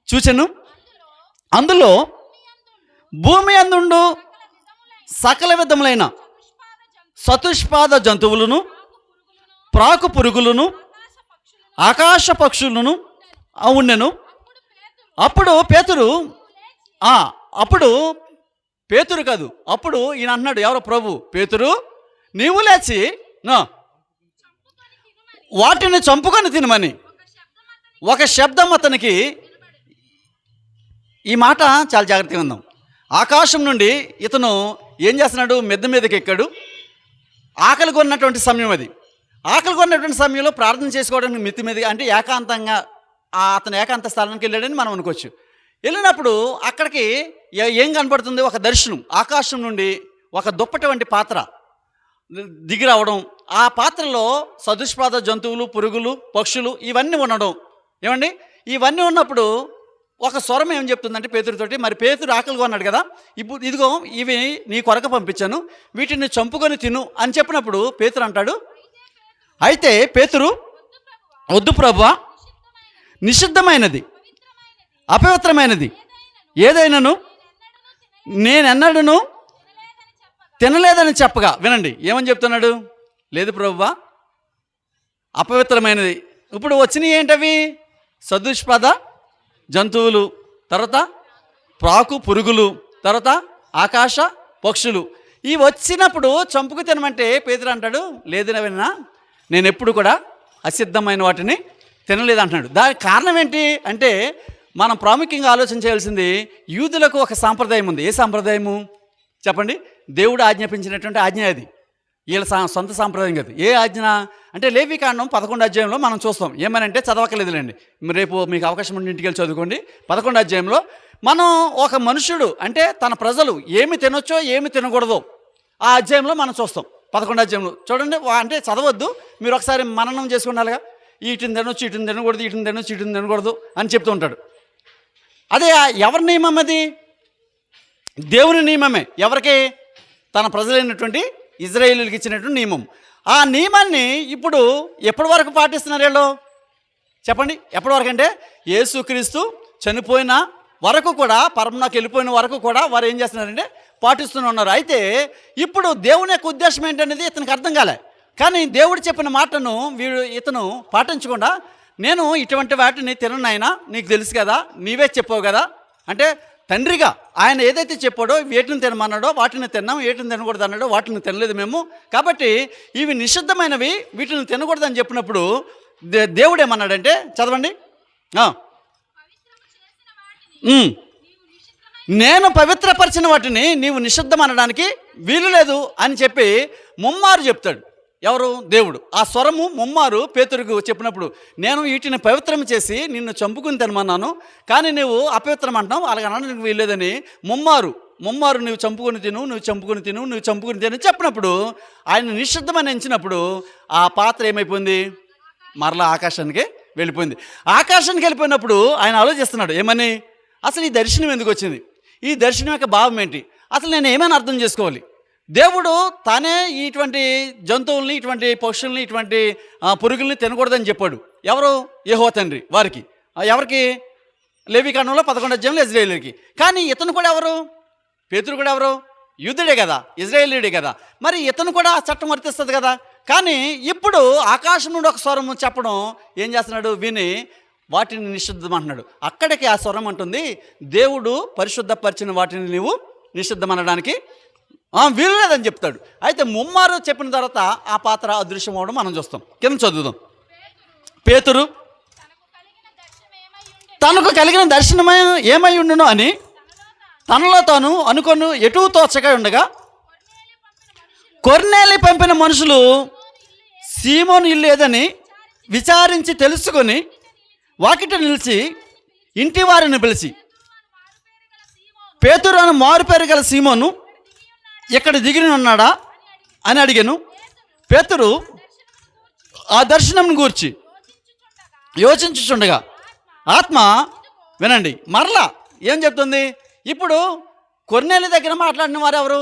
చూచెను. అందులో భూమి అందుండు సకల విధములైన చతుష్పాద జంతువులను, ప్రాకు పురుగులను, ఆకాశ పక్షులను ఉండెను. అప్పుడు పేతురు కాదు, అప్పుడు ఈయన అన్నాడు, ఎవరో ప్రభు, పేతురు నీవు లేచి వాటిని చంపుకొని తినమని ఒక శబ్దం అతనికి. ఈ మాట చాలా జాగ్రత్తగా ఉందాం. ఆకాశం నుండి ఇతను ఏం చేస్తున్నాడు? మిద్దె మీదకి ఎక్కాడు. ఆకలి కొన్నటువంటి సమయం అది. ఆకలి కొన్నటువంటి సమయంలో ప్రార్థన చేసుకోవడానికి మిద్ది మీద, అంటే ఏకాంతంగా అతను ఏకాంత స్థలానికి వెళ్ళాడని మనం అనుకోవచ్చు. వెళ్ళినప్పుడు అక్కడికి ఏం కనపడుతుంది? ఒక దర్శనం. ఆకాశం నుండి ఒక దుప్పటి వంటి పాత్ర దిగి రావడం, ఆ పాత్రలో సదుష్పాద జంతువులు, పురుగులు, పక్షులు ఇవన్నీ ఉండడం. ఏమండి, ఇవన్నీ ఉన్నప్పుడు ఒక స్వరం ఏం చెప్తుందంటే పేతురుతోటి, మరి పేతురు ఆకలిగా ఉన్నాడు కదా, ఇప్పుడు ఇదిగో ఇవి నీ కొరకు పంపించాను, వీటిని చంపుకొని తిను అని చెప్పినప్పుడు పేతురు అంటాడు, అయితే పేతురు వద్దు ప్రభువా, నిషిద్ధమైనది అపవిత్రమైనది ఏదైనాను నేనెన్నడను తినలేదని చెప్పగా వినండి ఏమని చెప్తున్నాడు, లేదు ప్రభువా అపవిత్రమైనది. ఇప్పుడు వచ్చినవి ఏంటవి? సదుష్పద జంతువులు, తర్వాత ప్రాకు పురుగులు, తర్వాత ఆకాశ పక్షులు. ఇవి వచ్చినప్పుడు చంపుకు తినమంటే పేతురు అంటాడు, లేదు నవీనా నేను ఎప్పుడు కూడా అసిద్ధమైన వాటిని తినలేదు అంటున్నాడు. దానికి కారణం ఏంటి అంటే మనం ప్రాముఖ్యంగా ఆలోచన చేయాల్సింది, యూదులకు ఒక సాంప్రదాయం ఉంది. ఏ సాంప్రదాయము చెప్పండి? దేవుడు ఆజ్ఞాపించినటువంటి ఆజ్ఞ అది, వీళ్ళ సొంత సాంప్రదాయం కాదు. ఏ ఆజ్ఞ అంటే లేవికాండం 11వ అధ్యాయంలో మనం చూస్తాం. ఏమనంటే చదవకలేదులేండి, రేపు మీకు అవకాశం ఉంటే ఇంటికి వెళ్ళి చదువుకోండి. 11వ అధ్యాయంలో మనం ఒక మనుషుడు అంటే తన ప్రజలు ఏమి తినొచ్చో ఏమి తినకూడదో ఆ అధ్యాయంలో మనం చూస్తాం. 11వ అధ్యాయంలో చూడండి, అంటే చదవద్దు, మీరు ఒకసారి మననం చేసుకున్నారుగా. వీటిని తినొచ్చు, వీటిని తినకూడదు, వీటిని తినొచ్చు, వీటిని తినకూడదు అని చెప్తూ ఉంటాడు. అదే ఎవరి నియమం? అది దేవుని నియమమే. ఎవరికి? తన ప్రజలైనటువంటి ఇజ్రాయేలీలకు ఇచ్చినటువంటి నియమం. ఆ నియమాన్ని ఇప్పుడు ఎప్పటి వరకు పాటిస్తున్నారు వీళ్ళు చెప్పండి? ఎప్పటి వరకు అంటే యేసుక్రీస్తు చనిపోయిన వరకు కూడా, పరమలోకి వెళ్ళిపోయిన వరకు కూడా వారు ఏం చేస్తున్నారంటే పాటిస్తూనే ఉన్నారు. అయితే ఇప్పుడు దేవుని యొక్క ఉద్దేశం ఏంటనేది ఇతనికి అర్థం కాలే. కానీ దేవుడు చెప్పిన మాటను ఇతను పాటించకుండా, నేను ఇటువంటి వాటిని తిననైనా నీకు తెలుసు కదా, నీవే చెప్పావు కదా అంటే తండ్రిగా ఆయన ఏదైతే చెప్పాడో వేటిని తినమన్నాడో వాటిని తిన్నాం, వేటిని తినకూడదు అన్నాడో వాటిని తినలేదు మేము, కాబట్టి ఇవి నిషిద్ధమైనవి, వీటిని తినకూడదని చెప్పినప్పుడు దేవుడు ఏమన్నాడంటే చదవండి, నేను పవిత్రపరిచిన వాటిని నీవు నిషిద్ధం అనడానికి వీలు లేదు అని చెప్పి ముమ్మారు చెప్తాడు. ఎవరు? దేవుడు. ఆ స్వరము ముమ్మారు పేతురుకు చెప్పినప్పుడు, నేను వీటిని పవిత్రం చేసి నిన్ను చంపుకుని తినమన్నాను, కానీ నువ్వు అపవిత్రం అంటున్నావు, అలాగనడానికి వీల్లేదని ముమ్మారు నువ్వు చంపుకొని తిను, నువ్వు చంపుకొని తిను, నువ్వు చంపుకొని తిను చెప్పినప్పుడు, ఆయన నిషిద్ధమని ఎంచినప్పుడు ఆ పాత్ర ఏమైపోయింది? మరలా ఆకాశానికి వెళ్ళిపోయింది. ఆకాశానికి వెళ్ళిపోయినప్పుడు ఆయన ఆలోచిస్తున్నాడు, ఏమని? అసలు ఈ దర్శనం ఎందుకు వచ్చింది? ఈ దర్శనం యొక్క భావం ఏంటి? అసలు నేను ఏమైనా అర్థం చేసుకోవాలి. దేవుడు తానే ఇటువంటి జంతువుల్ని, ఇటువంటి పక్షుల్ని, ఇటువంటి పురుగుల్ని తినకూడదని చెప్పాడు. ఎవరు? యెహోవా తండ్రి వారికి. ఎవరికి? లేవికాండంలో 11వ అధ్యాయంలో ఇజ్రాయేలీకి. కానీ ఇతను కూడా ఎవరు? పేతురు కూడా ఎవరు? యూదుడే కదా, ఇజ్రాయేలీయుడే కదా. మరి ఇతను కూడా ఆ చట్టం వర్తిస్తుంది కదా. కానీ ఇప్పుడు ఆకాశం నుండి ఒక స్వరం చెప్పడం ఏం చేస్తున్నాడు? విని వాటిని నిషిద్ధం అంటున్నాడు. అక్కడికి ఆ స్వరం అంటుంది, దేవుడు పరిశుద్ధపరిచిన వాటిని నీవు నిషిద్ధం అనడానికి వీలు లేదని చెప్తాడు. అయితే ముమ్మారు చెప్పిన తర్వాత ఆ పాత్ర అదృశ్యం అవడం మనం చూస్తాం. కింద చదువుదాం. పేతురు తనకు కలిగిన దర్శనమే ఏమై ఉండును అని తనలో తాను అనుకొని ఎటు తోచగా ఉండగా, కొర్నేలి పంపిన మనుషులు సీమోను ఇల్లు ఏదని విచారించి తెలుసుకొని వాకిట నిలిచి ఇంటి వారిని పిలిచి, పేతురు అని మారుపేరు గల సీమోను ఇక్కడ దిగిని ఉన్నాడా అని అడిగాను. పేతురు ఆ దర్శనం గూర్చి యోచించుచుండగా ఆత్మ, వినండి మరలా ఏం చెప్తుంది? ఇప్పుడు కొర్నేలి దగ్గర మాట్లాడిన వారు ఎవరు?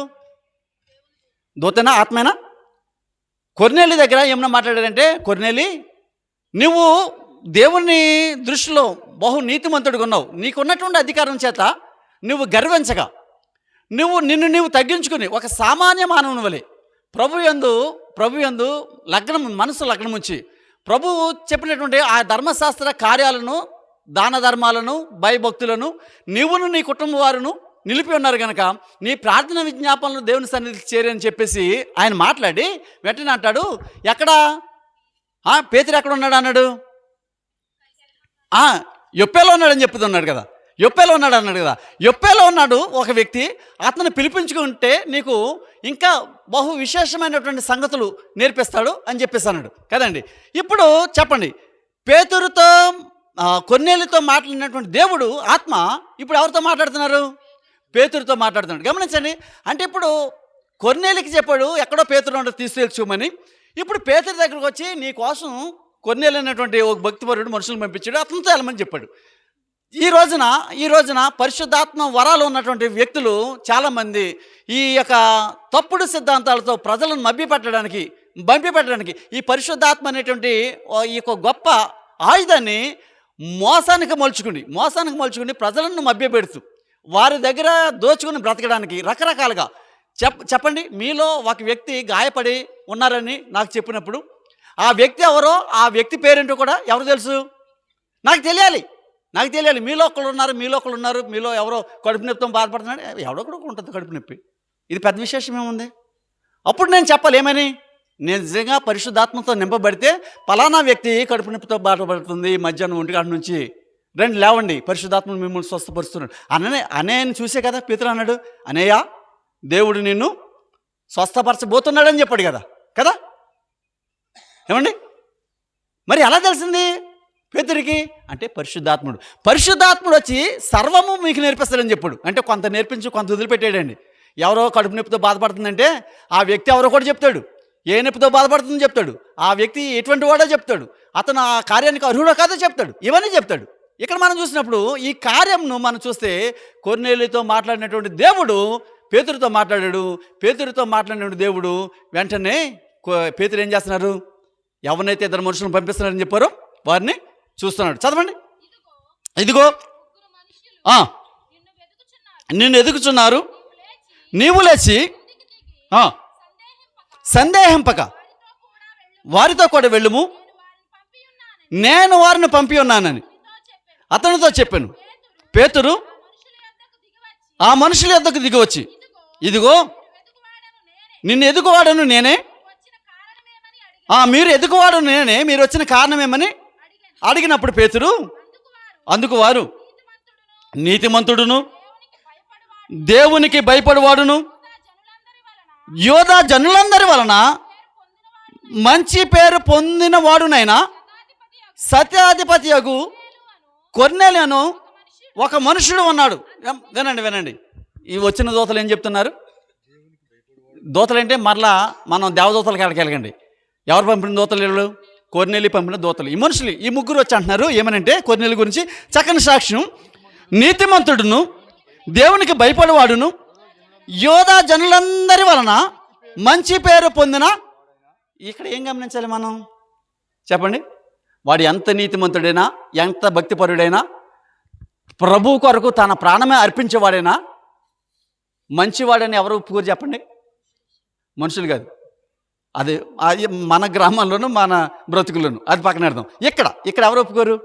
దూతనా ఆత్మేనా? కొర్నేలి దగ్గర ఏమన్నా మాట్లాడారంటే, కొర్నేలి నువ్వు దేవుని దృష్టిలో బహు నీతిమంతుడిగా ఉన్నావు, నీకున్నటువంటి అధికారం చేత నువ్వు గర్వించగా, నిన్ను నీవు తగ్గించుకుని ఒక సామాన్య మానవుని వలె ప్రభు యందు మనసు లగ్నం ఉంచి ప్రభువు చెప్పినటువంటి ఆ ధర్మశాస్త్ర కార్యాలను, దాన ధర్మాలను, భయభక్తులను నీవును నీ కుటుంబం వారును నిలిపి ఉన్నారు కనుక నీ ప్రార్థన విజ్ఞాపనలు దేవుని సన్నిధికి చేరని చెప్పేసి ఆయన మాట్లాడి వెంటనే అంటాడు, ఎక్కడా పేతురు ఎక్కడ ఉన్నాడు అన్నాడు? యొప్పేలో ఉన్నాడని చెప్తున్నాడు కదా. యొప్పేలో ఉన్నాడు అన్నాడు కదా. యొప్పేలో ఉన్నాడు ఒక వ్యక్తి, అతను పిలిపించుకుంటే నీకు ఇంకా బహు విశేషమైనటువంటి సంగతులు నేర్పిస్తాడు అని చెప్పేసి అన్నాడు కదండి. ఇప్పుడు చెప్పండి, పేతురుతో కొర్నేలితో మాట్లాడినటువంటి దేవుడు ఆత్మ ఇప్పుడు ఎవరితో మాట్లాడుతున్నారు? పేతురుతో మాట్లాడుతున్నాడు. గమనించండి. అంటే ఇప్పుడు కొర్నేలికి చెప్పాడు ఎక్కడో పేతురు ఉండదు తీసుకెళ్ళుకోమని. ఇప్పుడు పేతురు దగ్గరకు వచ్చి నీ కోసం కొర్నేలి అనేటువంటి ఒక భక్తిపరుడు మనుషులను పంపించాడు, అతనితో వెళ్ళమని చెప్పాడు. ఈ రోజున పరిశుద్ధాత్మ వరాలు ఉన్నటువంటి వ్యక్తులు చాలామంది ఈ యొక్క తప్పుడు సిద్ధాంతాలతో ప్రజలను మభ్యపెట్టడానికి ఈ పరిశుద్ధాత్మ అనేటువంటి ఈ యొక్క గొప్ప ఆయుధాన్ని మోసానికి మలుచుకుని ప్రజలను మభ్యపెడుతూ వారి దగ్గర దోచుకుని బ్రతకడానికి రకరకాలుగా చెప్పండి, మీలో ఒక వ్యక్తి గాయపడి ఉన్నారని నాకు చెప్పినప్పుడు ఆ వ్యక్తి ఎవరో, ఆ వ్యక్తి పేరేంటో కూడా ఎవరు తెలుసు? నాకు తెలియాలి. మీలో ఒకళ్ళు ఉన్నారు, మీలో ఎవరో కడుపు నొప్పితో బాధపడుతున్నాడు. ఎవడో కూడా ఉంటుంది కడుపు నొప్పి. ఇది పెద్ద విశేషం ఏముంది? అప్పుడు నేను చెప్పాలి ఏమని? నేను నిజంగా పరిశుద్ధాత్మతో నింపబడితే పలానా వ్యక్తి కడుపు నొప్పితో బాధపడుతుంది మధ్యాహ్నం 1 గంట నుంచి, రండి లేవండి, పరిశుద్ధాత్మను మిమ్మల్ని స్వస్థపరుస్తున్నాడు అనేని చూసే కదా పేతురు అన్నాడు, అనేయ దేవుడు నిన్ను స్వస్థపరచబోతున్నాడని చెప్పాడు కదా. ఏమండి? మరి ఎలా తెలిసింది పేతురికి? అంటే పరిశుద్ధాత్ముడు వచ్చి సర్వము మీకు నేర్పిస్తాడని చెప్పాడు. అంటే కొంత నేర్పించి కొంత వదిలిపెట్టాడండి. ఎవరో కడుపు నొప్పితో బాధపడుతుందంటే ఆ వ్యక్తి ఎవరో కూడా చెప్తాడు, ఏ నొప్పితో బాధపడుతుందని చెప్తాడు, ఆ వ్యక్తి ఎటువంటి వాడో చెప్తాడు, అతను ఆ కార్యానికి అర్హుడో కాదో చెప్తాడు, ఇవన్నీ చెప్తాడు. ఇక్కడ మనం చూసినప్పుడు ఈ కార్యంను మనం చూస్తే కొర్నేలితో మాట్లాడినటువంటి దేవుడు పేతురుతో మాట్లాడాడు. పేతురుతో మాట్లాడినటువంటి దేవుడు వెంటనే పేతురు ఏం చేస్తున్నారు? ఎవరినైతే 2 మనుషులను పంపిస్తున్నారని చెప్పారో వారిని చూస్తున్నాడు. చదవండి. ఇదిగో నిన్ను ఎదుగుచున్నారు, నీవు లేచి సందేహింపక వారితో కూడా వెళ్ళుము, నేను వారిని పంపి ఉన్నానని అతనితో చెప్పాను. పేతురు ఆ మనుషుల యొద్దకు దిగివచ్చి, ఇదిగో నిన్ను ఎదుగువాడను నేనే, మీరు ఎదుగువాడను నేనే, మీరు వచ్చిన కారణమేమని అడిగినప్పుడు పేతురు అందుకు వారు, నీతిమంతుడును దేవునికి భయపడువాడును యోధా జనులందరి వలన మంచి పేరు పొందిన వాడునైనా సత్యాధిపతియగు కొర్నేలియను ఒక మనుషుడు ఉన్నాడు. వినండి. ఈ వచ్చిన దూతలు ఏం చెప్తున్నారు? దూతలంటే మరలా మనం దేవదూతలకి ఎక్కడికెళ్ళకండి. ఎవరు పంపిన దూతలు? వీళ్ళు కొర్నేలి పంపిన దూతలు. ఈ మనుషులు ఈ ముగ్గురు వచ్చి అంటున్నారు ఏమనంటే కొర్నేలి గురించి చక్కని సాక్ష్యం, నీతిమంతుడును దేవునికి భయపడేవాడును యోధా జనులందరి వలన మంచి పేరు పొందిన. ఇక్కడ ఏం గమనించాలి మనం? చెప్పండి. వాడు ఎంత నీతిమంతుడైనా, ఎంత భక్తిపరుడైనా, ప్రభు కొరకు తన ప్రాణమే అర్పించేవాడైనా మంచివాడని ఎవరు ఒప్పుకోరు? చెప్పండి. మనుషులు కాదు, అది మన గ్రామాల్లోనూ మన బ్రతుకుల్లోనూ, అది పక్కన పెడదాం. ఇక్కడ ఎవరు ఒప్పుకోరు?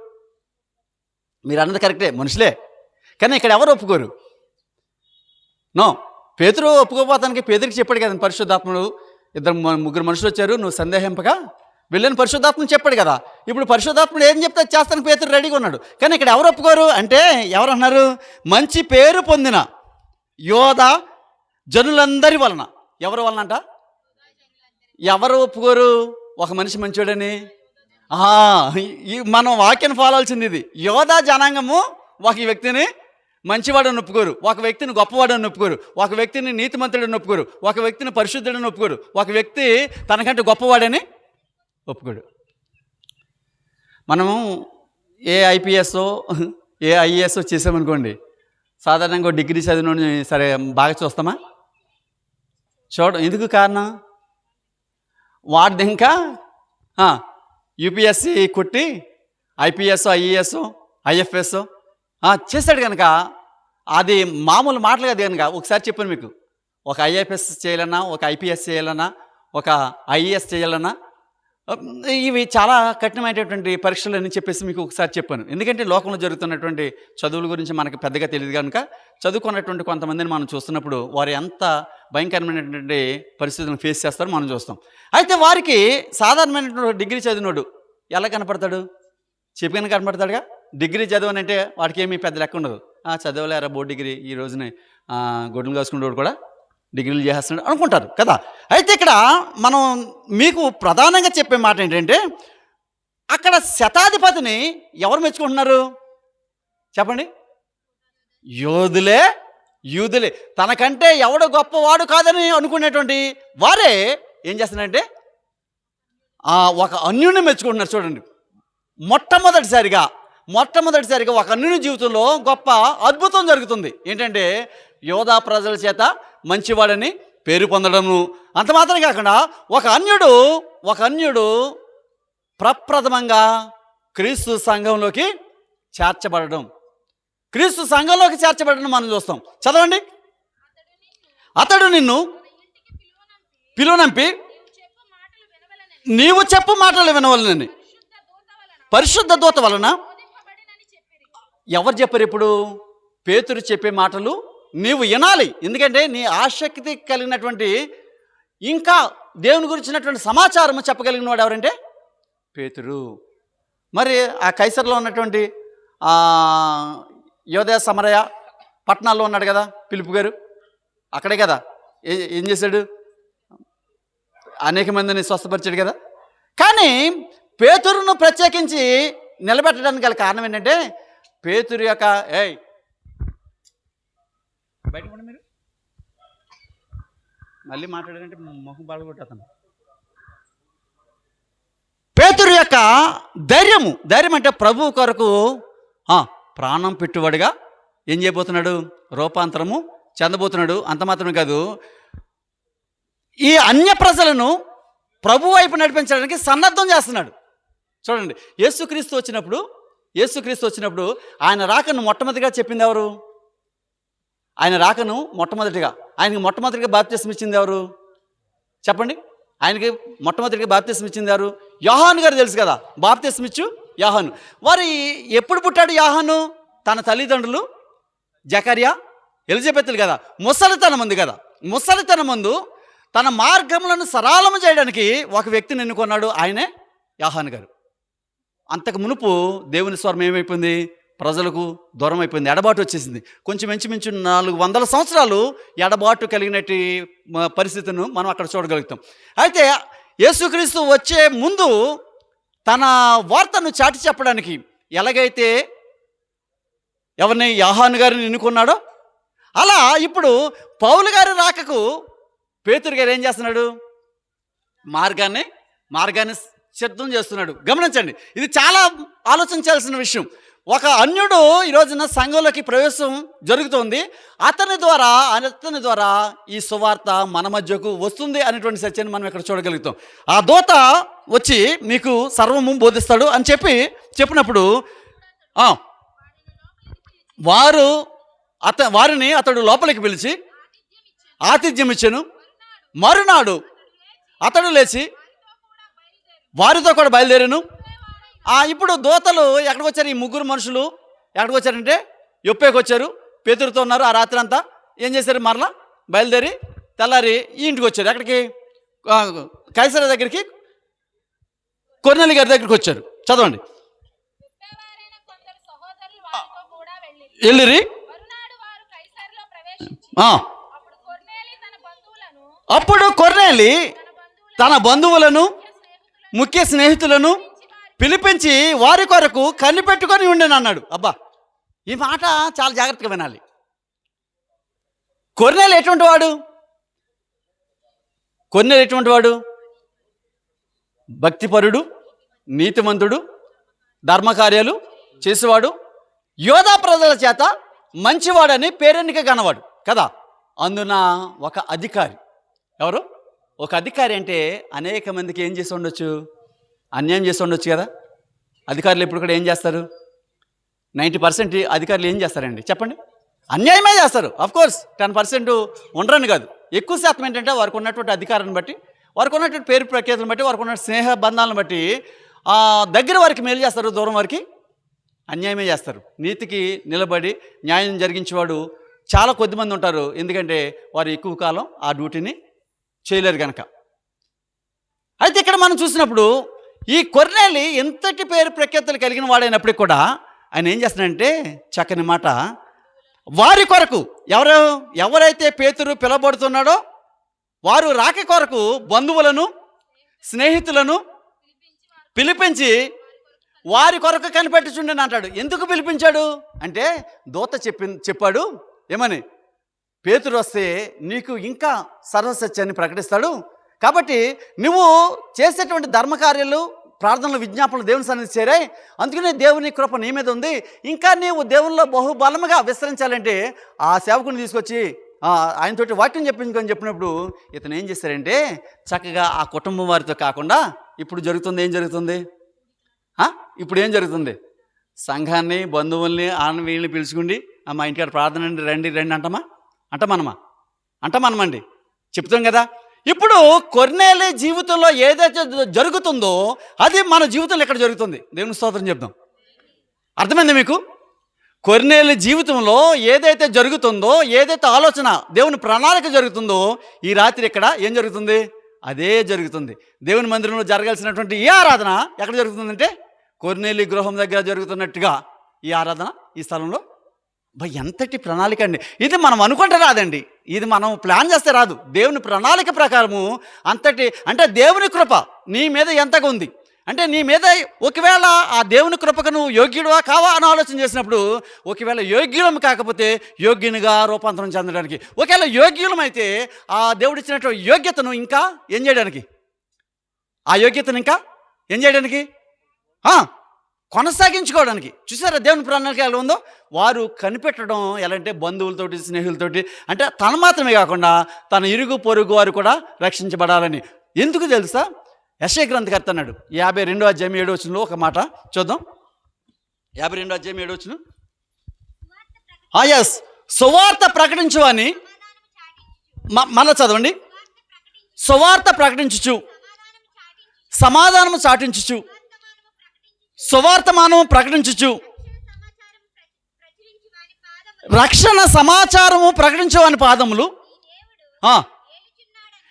మీరు అన్నది కరెక్టే, మనుషులే. కానీ ఇక్కడ ఎవరు ఒప్పుకోరు? నో. పేతురు ఒప్పుకోపోతానికి పేతురికి చెప్పాడు కదా పరిశుద్ధాత్ముడు, 2-3 మనుషులు వచ్చారు, నువ్వు సందేహింపగా వెళ్ళని పరిశుద్ధాత్మను చెప్పాడు కదా. ఇప్పుడు పరిశుద్ధాత్ముడు ఏం చెప్తే చేస్తానికి పేతురు రెడీగా ఉన్నాడు. కానీ ఇక్కడ ఎవరు ఒప్పుకోరు అంటే ఎవరు అన్నారు? మంచి పేరు పొందిన యోధా జనులందరి వలన. ఎవరి వలన అంట? ఎవరు ఒప్పుకోరు ఒక మనిషి మంచోడని? మనం వాక్యాన్ని ఫాలో అవ్వాల్సింది ఇది. యోధా జనాంగము ఒక వ్యక్తిని మంచివాడని ఒప్పుకోరు, ఒక వ్యక్తిని గొప్పవాడని ఒప్పుకోరు, ఒక వ్యక్తిని నీతిమంతుడని ఒప్పుకోరు, ఒక వ్యక్తిని పరిశుద్ధుడని ఒప్పుకోరు, ఒక వ్యక్తి తనకంటే గొప్పవాడని ఒప్పుకోడు. మనము ఏ ఐపీఎస్ఓ ఏ ఐఏఎస్ఓ చేసామనుకోండి, సాధారణంగా డిగ్రీ చదివిన సరే బాగా చూస్తామా? ఎందుకు కారణం? వాడిది ఇంకా యూపీఎస్సి కొట్టి ఐపీఎస్ ఐఏఎస్ ఐఎఫ్ఎస్ చేశాడు కనుక అది మామూలు మాటలు కాదు కనుక. ఒకసారి చెప్పాను మీకు, ఒక ఐఎఫ్ఎస్ చేయాలన్నా, ఒక ఐపీఎస్ చేయాలన్నా, ఒక ఐఏఎస్ చేయాలన్నా ఇవి చాలా కఠినమైనటువంటి పరీక్షలు అని చెప్పేసి మీకు ఒకసారి చెప్పాను. ఎందుకంటే లోకంలో జరుగుతున్నటువంటి చదువుల గురించి మనకు పెద్దగా తెలియదు కనుక చదువుకున్నటువంటి కొంతమందిని మనం చూస్తున్నప్పుడు వారు ఎంత భయంకరమైనటువంటి పరిస్థితులను ఫేస్ చేస్తారో మనం చూస్తాం. అయితే వారికి సాధారణమైనటువంటి డిగ్రీ చదివినోడు ఎలా కనపడతాడు? చెప్పిన కనపడతాడుగా. డిగ్రీ చదవనంటే వాడికి ఏమీ పెద్ద లెక్క ఉండదు. చదవలేరా బోర్డు డిగ్రీ, ఈ రోజున గొడ్డలు కాసుకునేవాడు కూడా డిగ్రీలు చేస్తున్నాడు అనుకుంటారు కదా. అయితే ఇక్కడ మనం మీకు ప్రధానంగా చెప్పే మాట ఏంటంటే అక్కడ శతాధిపతిని ఎవరు మెచ్చుకుంటున్నారు చెప్పండి? యూదులే. తనకంటే ఎవడు గొప్పవాడు కాదని అనుకునేటువంటి వారే ఏం చేస్తున్నారంటే ఒక అన్యుని మెచ్చుకుంటున్నారు. చూడండి, మొట్టమొదటిసారిగా ఒక అన్యుని జీవితంలో గొప్ప అద్భుతం జరుగుతుంది. ఏంటంటే యోధా ప్రజల చేత మంచివాడని పేరు పొందడము. అంత మాత్రం కాకుండా ఒక అన్యుడు ప్రప్రథమంగా క్రీస్తు సంఘంలోకి చేర్చబడడం మనం చూస్తాం. చదవండి. అతడు నిన్ను పిలువనంపి నీవు చెప్పు మాటలు వినవలనని పరిశుద్ధ దూత వలన. ఎవరు చెప్పారు ఇప్పుడు? పేతురు చెప్పే మాటలు నీవు వినాలి. ఎందుకంటే నీ ఆసక్తి కలిగినటువంటి ఇంకా దేవుని గురించినటువంటి సమాచారం చెప్పగలిగిన వాడు ఎవరంటే పేతురు. మరి ఆ కైసర్లో ఉన్నటువంటి యోదయ సమరయ పట్టణాల్లో ఉన్నాడు కదా పిలుపు గారు, అక్కడే కదా ఏం చేశాడు? అనేక మందిని స్వస్థపరిచాడు కదా. కానీ పేతురును ప్రత్యేకించి నిలబెట్టడానికి గల కారణం ఏంటంటే పేతురు యొక్క బయట మీరు మళ్ళీ మాట్లాడారంటే మొహం బాగొట్టేస్తాను. పేతురు యొక్క ధైర్యం అంటే ప్రభువు కొరకు ప్రాణం పెట్టుబడిగా ఏం చేయబోతున్నాడు? రూపాంతరము చెందబోతున్నాడు. అంత మాత్రమే కాదు, ఈ అన్య ప్రజలను ప్రభు వైపు నడిపించడానికి సన్నద్ధం చేస్తున్నాడు. చూడండి, యేసుక్రీస్తు వచ్చినప్పుడు ఆయన రాకను మొట్టమొదటిగా చెప్పింది ఎవరు? ఆయనకి మొట్టమొదటిగా బాప్తిసం ఇచ్చింది ఎవరు? చెప్పండి. ఆయనకి మొట్టమొదటిగా బాప్తిసం ఇచ్చింది ఎవరు? యోహాను గారు. తెలుసు కదా బాప్తిసం ఇచ్చు యోహాను. వారు ఎప్పుడు పుట్టాడు యోహాను? తన తల్లిదండ్రులు జకర్యా ఎలిజబెత్లు కదా, ముసలితనం ముందు తన మార్గములను సరళము చేయడానికి ఒక వ్యక్తిని ఎన్నుకున్నాడు, ఆయనే యోహాను గారు. అంతకు మునుపు దేవుని స్వరం ఏమైపోయింది? ప్రజలకు దూరం అయిపోయింది, ఎడబాటు వచ్చేసింది. కొంచెం మించుమించు 400 సంవత్సరాలు ఎడబాటు కలిగినట్టు పరిస్థితిని మనం అక్కడ చూడగలుగుతాం. అయితే యేసుక్రీస్తు వచ్చే ముందు తన వార్తను చాటి చెప్పడానికి ఎలాగైతే ఎవరిని యోహాను గారిని ఎన్నుకున్నాడో, అలా ఇప్పుడు పౌలు గారి రాకకు పేతురు గారు ఏం చేస్తున్నాడు? మార్గాన్ని సిద్ధం చేస్తున్నాడు. గమనించండి, ఇది చాలా ఆలోచించాల్సిన విషయం. ఒక అన్యుడు ఈ రోజున సంఘంలోకి ప్రవేశం జరుగుతోంది. అతని ద్వారా ఈ సువార్త మన మధ్యకు వస్తుంది అనేటువంటి సత్యాన్ని మనం ఇక్కడ చూడగలుగుతాం. ఆ దూత వచ్చి మీకు సర్వము బోధిస్తాడు అని చెప్పినప్పుడు వారిని అతడు లోపలికి పిలిచి ఆతిథ్యం ఇచ్చాను. మరునాడు అతడు లేచి వారితో కూడా బయలుదేరాను. ఇప్పుడు దూతలు ఎక్కడికి వచ్చారు? ఈ ముగ్గురు మనుషులు ఎక్కడికి వచ్చారంటే యొప్పేకి వచ్చారు. పేతురుతో ఉన్నారు. ఆ రాత్రి అంతా ఏం చేశారు? మరలా బయలుదేరి తెల్లారి ఈ ఇంటికి వచ్చారు. ఎక్కడికి? కైసర దగ్గరికి, కొర్నేలి గారి దగ్గరికి వచ్చారు. చదవండి. వెళ్ళిరి. అప్పుడు కొర్నేలి తన బంధువులను ముఖ్య స్నేహితులను పిలిపించి వారి కొరకు కనిపెట్టుకొని ఉండేను అన్నాడు. అబ్బా, ఈ మాట చాలా జాగ్రత్తగా వినాలి. కొర్నేలి ఎటువంటి వాడు? భక్తిపరుడు, నీతిమంతుడు, ధర్మకార్యాలు చేసేవాడు, యోధా ప్రజల చేత మంచివాడని పేరెన్నిక గనవాడు కదా. అందున ఒక అధికారి. ఎవరు? ఒక అధికారి అంటే అనేక మందికి ఏం చేసి ఉండొచ్చు? అన్యాయం చేసి ఉండొచ్చు కదా. అధికారులు ఎప్పుడు కూడా ఏం చేస్తారు? 90% అధికారులు ఏం చేస్తారండి చెప్పండి? అన్యాయమే చేస్తారు. అఫ్కోర్స్ 10% ఉండరని కాదు, ఎక్కువ శాతం ఏంటంటే వారికి ఉన్నటువంటి అధికారాన్ని బట్టి, వారికి ఉన్నటువంటి పేరు ప్రఖ్యాతులను బట్టి, వారికి ఉన్న స్నేహ బంధాలను బట్టి దగ్గర వారికి మేలు చేస్తారు, దూరం వారికి అన్యాయమే చేస్తారు. నీతికి నిలబడి న్యాయం జరిగించేవాడు చాలా కొద్దిమంది ఉంటారు. ఎందుకంటే వారు ఎక్కువ కాలం ఆ డ్యూటీని చేయలేరు కనుక. అయితే ఇక్కడ మనం చూసినప్పుడు ఈ కొర్నేలి ఎంతటి పేరు ప్రఖ్యాతులు కలిగిన వాడైనప్పటికీ కూడా ఆయన ఏం చేస్తున్నాడంటే చక్కని మాట, వారి కొరకు ఎవరైతే పేతురు పిలబడుతున్నాడో వారు రాక కొరకు బంధువులను స్నేహితులను పిలిపించి వారి కొరకు కనిపెట్టుచుండని అంటాడు. ఎందుకు పిలిపించాడు అంటే దూత చెప్పాడు ఏమని? పేతురు వస్తే నీకు ఇంకా సర్వసత్యాన్ని ప్రకటిస్తాడు, కాబట్టి నువ్వు చేసేటువంటి ధర్మకార్యాలు, ప్రార్థనలు, విజ్ఞాపనలు దేవుని సన్నిధి చేరాయి, అందుకనే దేవుని కృప నీ మీద ఉంది. ఇంకా నీవు దేవునిలో బహుబలముగా విస్తరించాలంటే ఆ సేవకుని తీసుకొచ్చి ఆయనతోటి వాక్యం చెప్పించుకొని చెప్పినప్పుడు ఇతను ఏం చేశారంటే చక్కగా ఆ కుటుంబం వారితో కాకుండా ఇప్పుడు ఏం జరుగుతుంది? సంఘాన్ని, బంధువుల్ని, వీళ్ళని పిలుచుకుండి మా ఇంటికాడ ప్రార్థన రండి అంటామా? అంటామనమండి చెప్తాం కదా. ఇప్పుడు కొర్నేలి జీవితంలో ఏదైతే జరుగుతుందో అది మన జీవితంలో ఎక్కడ జరుగుతుంది? దేవుని స్తోత్రం చెప్దాం. అర్థమైంది మీకు? కొర్నేలి జీవితంలో ఏదైతే జరుగుతుందో, ఏదైతే ఆలోచన దేవుని ప్రణాళిక జరుగుతుందో, ఈ రాత్రి ఇక్కడ ఏం జరుగుతుంది? అదే జరుగుతుంది. దేవుని మందిరంలో జరగాల్సినటువంటి ఈ ఆరాధన ఎక్కడ జరుగుతుందంటే కొర్నేలి గృహం దగ్గర జరుగుతున్నట్టుగా ఈ ఆరాధన ఈ స్థలంలో. ఎంతటి ప్రణాళిక అండి! ఇది మనం అనుకుంటే రాదండి, ఇది మనం ప్లాన్ చేస్తే రాదు. దేవుని ప్రణాళిక ప్రకారము అంతటి, అంటే దేవుని కృప నీ మీద ఎంతగా ఉంది అంటే, నీ మీద ఒకవేళ ఆ దేవుని కృపకు నువ్వు యోగ్యుడువా కావా అని ఆలోచన చేసినప్పుడు, ఒకవేళ యోగ్యులం కాకపోతే యోగ్యునిగా రూపాంతరం చెందడానికి, ఒకవేళ యోగ్యులమైతే ఆ దేవుడు ఇచ్చినటువంటి యోగ్యతను ఇంకా ఏం చేయడానికి, ఆ యోగ్యతను ఇంకా ఏం చేయడానికి, కొనసాగించుకోవడానికి. చూసారా దేవుని ప్రణాళిక ఎలా ఉందో? వారు కనిపెట్టడం ఎలా అంటే బంధువులతోటి, స్నేహితులతోటి, అంటే తను మాత్రమే కాకుండా తన ఇరుగు పొరుగు వారు కూడా రక్షించబడాలని. ఎందుకు తెలుసా? యెషయా గ్రంథకర్త అన్నాడు 52వ అధ్యాయం 7వ వచనంలో ఒక మాట చూద్దాం. 52వ అధ్యాయం 7వ వచనం. ఎస్, సువార్త ప్రకటించు అని మళ్ళా చదవండి. సువార్త ప్రకటించుచు, సమాధానము చాటించుచు, సువార్తమానము ప్రకటించుచు, రక్షణ సమాచారము ప్రకటించు అని పాదములు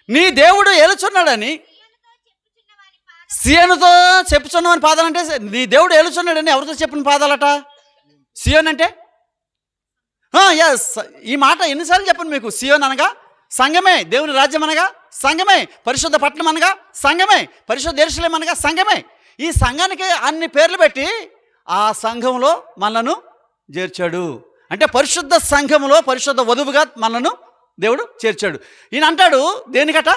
నీ దేవుడు ఏలుచున్నాడని, సియోనుతో చెప్పుచున్నవని పాదాలంటే నీ దేవుడు ఏలుచున్నాడని ఎవరితో చెప్పిన పాదాలట? సియోన్ అంటే ఎస్, ఈ మాట ఎన్నిసార్లు చెప్పండి మీకు? సియోన్ అనగా సంఘమే, దేవుని రాజ్యం అనగా సంఘమే, పరిశుద్ధ పట్టణం అనగా సంఘమే, పరిశుద్ధ యెరూషలేము అనగా సంఘమే. ఈ సంఘానికి అన్ని పేర్లు పెట్టి ఆ సంఘంలో మనలను చేర్చాడు. అంటే పరిశుద్ధ సంఘంలో పరిశుద్ధ వధువుగా మనలను దేవుడు చేర్చాడు. ఈయన అంటాడు దేనికట?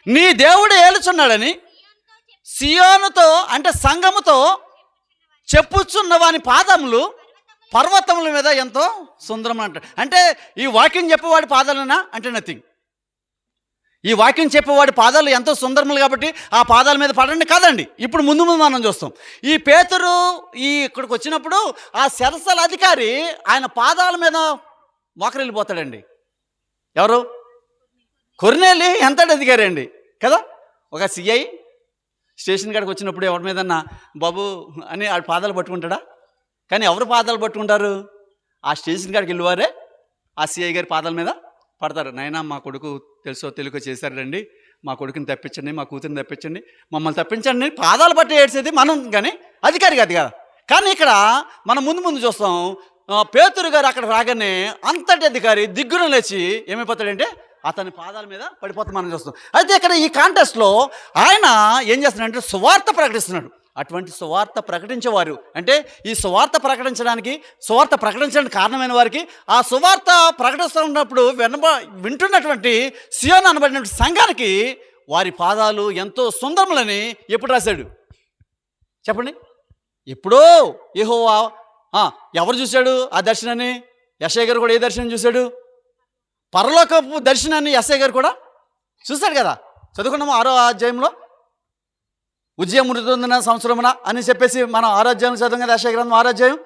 నీ దేవుడు ఏలుచున్నాడని సియోనుతో, అంటే సంఘముతో చెప్పుచున్న వాని పాదములు పర్వతముల మీద ఎంతో సుందరం అంటాడు. అంటే ఈ వాక్యం చెప్పేవాడి పాదాలనా అంటే నథింగ్. ఈ వాక్యం చెప్పేవాడి పాదాలు ఎంతో సుందరములు కాబట్టి ఆ పాదాల మీద పడండి కాదండి. ఇప్పుడు ముందు మనం చూస్తాం. ఈ పేతురు ఇక్కడికి వచ్చినప్పుడు ఆ సెరసల అధికారి ఆయన పాదాల మీద మోకరిల్లిపోతాడండి. ఎవరు? కొర్నేలి ఎంతటి అధికారి అండి కదా. ఒక సిఐ స్టేషన్ కాడికి వచ్చినప్పుడు ఎవరి మీదన్నా బాబు అని ఆ పాదాలు పట్టుకుంటాడా? కానీ ఎవరు పాదాలు పట్టుకుంటారు? ఆ స్టేషన్ కాడికి వెళ్ళేవారే ఆ సిఐ గారి పాదాల మీద పడతారు. నాయనా మా కొడుకు తెలుసో తెలుగో చేశారండి, మా కొడుకుని తప్పించండి, మా కూతురిని తప్పించండి, మమ్మల్ని తప్పించండి పాదాలు పట్టి ఏడ్చేది మనం, కానీ అధికారి కాదు కదా. కానీ ఇక్కడ మనం ముందు చూస్తాం, పేతురు గారు అక్కడ రాగానే అంతటి అధికారి దిగ్గున లేచి ఏమైపోతాడంటే అతని పాదాల మీద పడిపోతాం మనం చూస్తాం. అయితే ఇక్కడ ఈ కాంటెస్ట్లో ఆయన ఏం చేస్తున్నాడంటే సువార్త ప్రకటిస్తున్నాడు. అటువంటి సువార్త ప్రకటించేవారు, అంటే ఈ సువార్త ప్రకటించడానికి కారణమైన వారికి, ఆ సువార్త ప్రకటిస్తున్నప్పుడు వింటున్నటువంటి సియోను అనబడినటువంటి సంఘానికి వారి పాదాలు ఎంతో సుందరములని ఎప్పుడు రాశాడు చెప్పండి? ఎప్పుడో యెహోవా ఎవరు చూశాడు ఆ దర్శనాన్ని? యెషయా గారు కూడా ఏ దర్శనం చూశాడు? పరలోకపు దర్శనాన్ని యెషయా గారు కూడా చూశాడు కదా. చదువుకున్నాము 6వ అధ్యాయంలో. ఉజ్జయ మృతున్న సంవత్సరమున అని చెప్పేసి మనం 6వ అధ్యాయం చదవం కదా. యెషయా గ్రంథం 6వ అధ్యాయం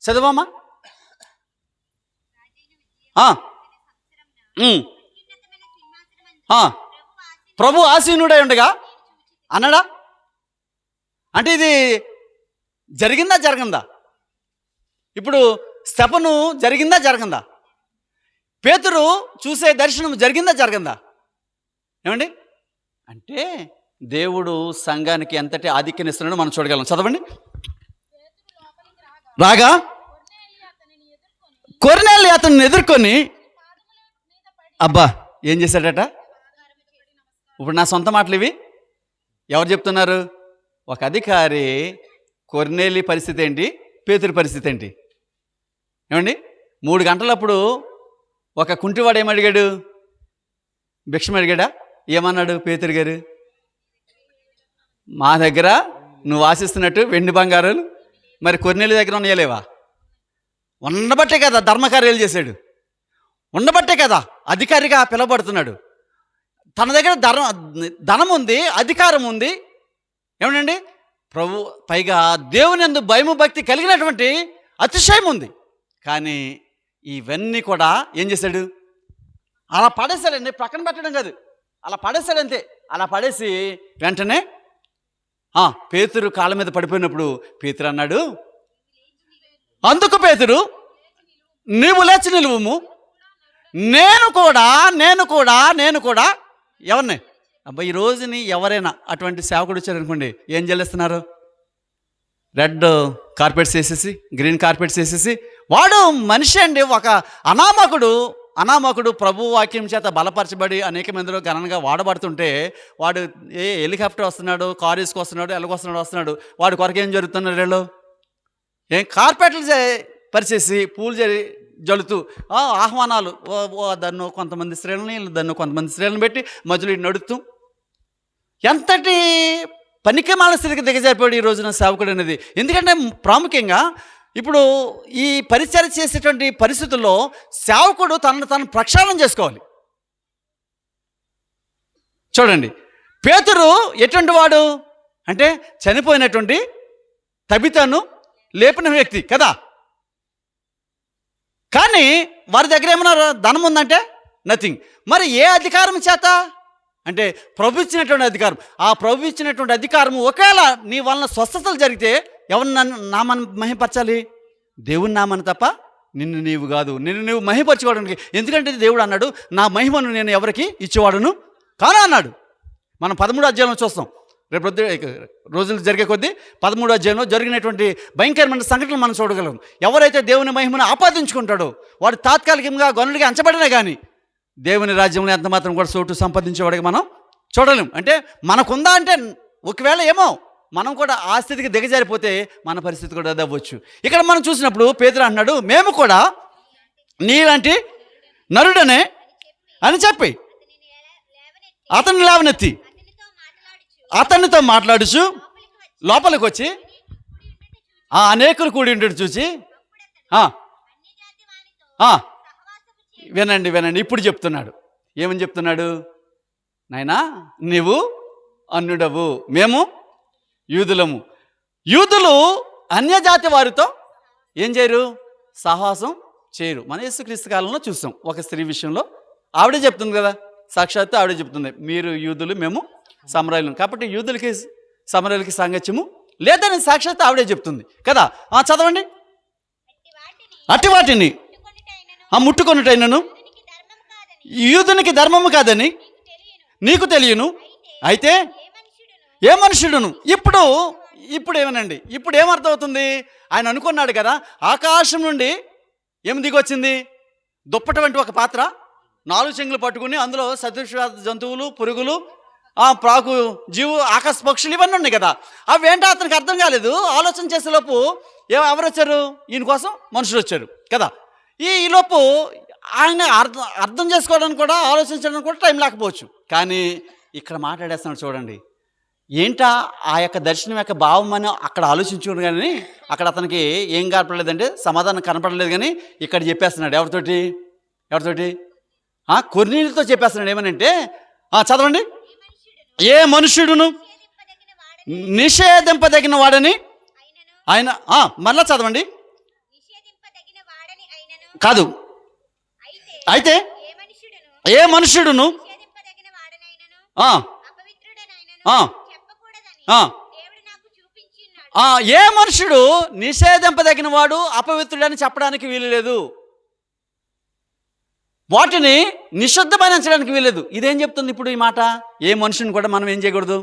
చదవమ్మా. ప్రభు ఆసీనుడై ఉండగా అన్నాడా? అంటే ఇది జరగందా? ఇప్పుడు స్తెఫను జరగందా? పేతురు చూసే దర్శనం జరగందా? ఏమండి? అంటే దేవుడు సంఘానికి ఎంతటి ఆధిక్యనిస్తున్నాడో మనం చూడగలం. చదవండి. రాగా కొర్నేలి అతన్ని ఎదుర్కొని అబ్బా ఏం చేశాడట? ఇప్పుడు నా సొంత మాటలు ఇవి. ఎవరు చెప్తున్నారు? ఒక అధికారి కొర్నేలి పరిస్థితి ఏంటి, పేతురు పరిస్థితి ఏంటి? ఏమండి? 3 గంటలప్పుడు ఒక కుంటివాడు ఏమడిగాడు? భిక్షం అడిగాడా? ఏమన్నాడు పేతురు గారు? మా దగ్గర నువ్వు ఆశిస్తున్నట్టు వెండి బంగారాలు మరి కొర్నేలి దగ్గర ఉన్నాయలేవా? ఉండబట్టే కదా ధర్మకార్యాలు చేశాడు, ఉండబట్టే కదా అధికారిగా పిలువబడుతున్నాడు. తన దగ్గర ధనం ఉంది, అధికారం ఉంది. ఏమండి? ప్రభు పైగా దేవుని యందు భయము భక్తి కలిగినటువంటి అతిశయం ఉంది. కానీ ఇవన్నీ కూడా ఏం చేశాడు? అలా పడేశాడండి, ప్రక్కన పెట్టడం కాదు, అలా పడేశాడంతే. అలా పడేసి వెంటనే పేతురు కాళ్ళ మీద పడిపోయినప్పుడు పేతురు అన్నాడు, అందుకు పేతురు నీవు లేచి నిలువుము, నేను కూడా ఎవరిని అబ్బాయి, ఈ రోజుని ఎవరైనా అటువంటి సేవకుడు వచ్చారనుకోండి, ఏం చెల్లిస్తున్నారు? రెడ్ కార్పెట్స్ వేసేసి, గ్రీన్ కార్పెట్స్ వేసేసి, వాడు మనిషి అండి, ఒక అనామకుడు ప్రభు వాక్యం చేత బలపరచబడి అనేక మందిలో ఘనంగా వాడబడుతుంటే, వాడు హెలికాప్టర్ వస్తున్నాడు, కారు వేసుకొస్తున్నాడు, వస్తున్నాడు, వాడి కొరకు ఏం జరుగుతున్నారు? వీళ్ళు ఏం కార్పెట్లు పరిచేసి పూలు జల్లుతూ ఆహ్వానాలు, దాన్ని కొంతమంది స్త్రీలని, దాన్ని కొంతమంది స్త్రీలను పెట్టి మధ్యలో నడుస్తూ, ఎంతటి పనికిమాల స్థితికి దిగజారిపోయాడు ఈ రోజున సేవకుడు అనేది. ఎందుకంటే ప్రాముఖ్యంగా ఇప్పుడు ఈ పరిచర్య చేసేటువంటి పరిస్థితుల్లో సేవకుడు తను ప్రక్షాళన చేసుకోవాలి. చూడండి, పేతురు ఎటువంటి వాడు అంటే చనిపోయినటువంటి తబితను లేపిన వ్యక్తి కదా. కానీ వారి దగ్గర ఏమన్నా ధనం ఉందంటే నథింగ్. మరి ఏ అధికారం చేత అంటే ప్రభు ఇచ్చినటువంటి అధికారం. ఆ ప్రభు ఇచ్చినటువంటి అధికారం ఒకవేళ నీ వలన స్వస్థతలు జరిగితే ఎవరిని నామాన్ని మహిమపరచాలి? దేవుని నామాన్ని తప్ప నిన్ను నీవు కాదు. నిన్ను నీవు మహిమపరచుకోవడానికి. ఎందుకంటే దేవుడు అన్నాడు, నా మహిమను నేను ఎవరికి ఇచ్చేవాడును కానా అన్నాడు. మనం 13వ అధ్యాయంలో చూస్తాం. రేపు రోజులు జరిగే కొద్దీ 13వ అధ్యాయంలో జరిగినటువంటి భయంకరమైన సంఘటనలు మనం చూడగలం. ఎవరైతే దేవుని మహిమను ఆపాదించుకుంటాడో వాడు తాత్కాలికంగా గనుడిగా అంచబడినా కానీ దేవుని రాజ్యంలో ఎంత మాత్రం కూడా చోటు సంపాదించేవాడికి మనం చూడలేం. అంటే మనకుందా అంటే ఒకవేళ ఏమో మనం కూడా ఆ స్థితికి దిగజారిపోతే మన పరిస్థితి కూడా అవ్వచ్చు. ఇక్కడ మనం చూసినప్పుడు పేతురు అంటున్నాడు, మేము కూడా నీలాంటి నరుడనే అని చెప్పి అతన్ని లేవనెత్తి అతనితో మాట్లాడుచు లోపలికి వచ్చి అనేకులు కూడి ఉంటాడు చూసి వినండి ఇప్పుడు చెప్తున్నాడు. ఏమని చెప్తున్నాడు? నాయనా, నీవు అన్యుడవు, మేము యూదులము. యూదులు అన్యజాతి వారితో ఏం చేయరు? సహవాసం చేయరు. మన యేసుక్రీస్తు కాలంలో చూసాం ఒక స్త్రీ విషయంలో. ఆవిడే చెప్తుంది కదా, సాక్షాత్తు ఆవిడే చెప్తుంది, మీరు యూదులు, మేము సమరయులు. కాబట్టి యూదులకి సమరయులకి సాంగత్యము లేదని సాక్షాత్తు ఆవిడే చెప్తుంది కదా. చదవండి. అట్టి వాటిని ముట్టుకొనుటైనను యూదునికి ధర్మము కాదని నీకు తెలియను. అయితే ఏ మనుషుడును ఇప్పుడు ఏమనండి, ఇప్పుడు ఏమర్థమవుతుంది? ఆయన అనుకున్నాడు కదా, ఆకాశం నుండి ఏమి దిగొచ్చింది? దుప్పటి వంటి ఒక పాత్ర, 4 చెంగులు పట్టుకుని అందులో సదృశ జంతువులు, పురుగులు, ప్రాకు జీవు, ఆకాశ పక్షులు ఇవన్నీ ఉన్నాయి కదా. అవి ఏంటో అతనికి అర్థం కాలేదు. ఆలోచన చేసేలోపు ఎవరు వచ్చారు? ఈయన కోసం మనుషులు వచ్చారు కదా. ఈలోపు ఆయన అర్థం చేసుకోవడానికి కూడా, ఆలోచించడానికి కూడా టైం లేకపోవచ్చు. కానీ ఇక్కడ మాట్లాడేస్తున్నాడు చూడండి. ఏంటా ఆ యొక్క దర్శనం యొక్క భావం అని అక్కడ ఆలోచించుకుని కానీ అక్కడ అతనికి ఏం కనపడలేదంటే సమాధానం కనపడలేదు. కానీ ఇక్కడ చెప్పేస్తున్నాడు. ఎవరితోటి? కొర్నీలతో చెప్పేస్తున్నాడు. ఏమనంటే చదవండి. ఏ మనుష్యుడును నిషేధింపదగిన వాడని ఆయన మళ్ళా చదవండి. కాదు, అయితే ఏ మనుష్యుడును ఏ మనుషుడు నిషేధింపదగిన వాడు అపవిత్రుడని చెప్పడానికి వీలు లేదు. వాటిని నిషిద్ధమైనడానికి వీలేదు. ఇదేం చెప్తుంది ఇప్పుడు ఈ మాట? ఏ మనుషుని కూడా మనం ఏం చేయకూడదు?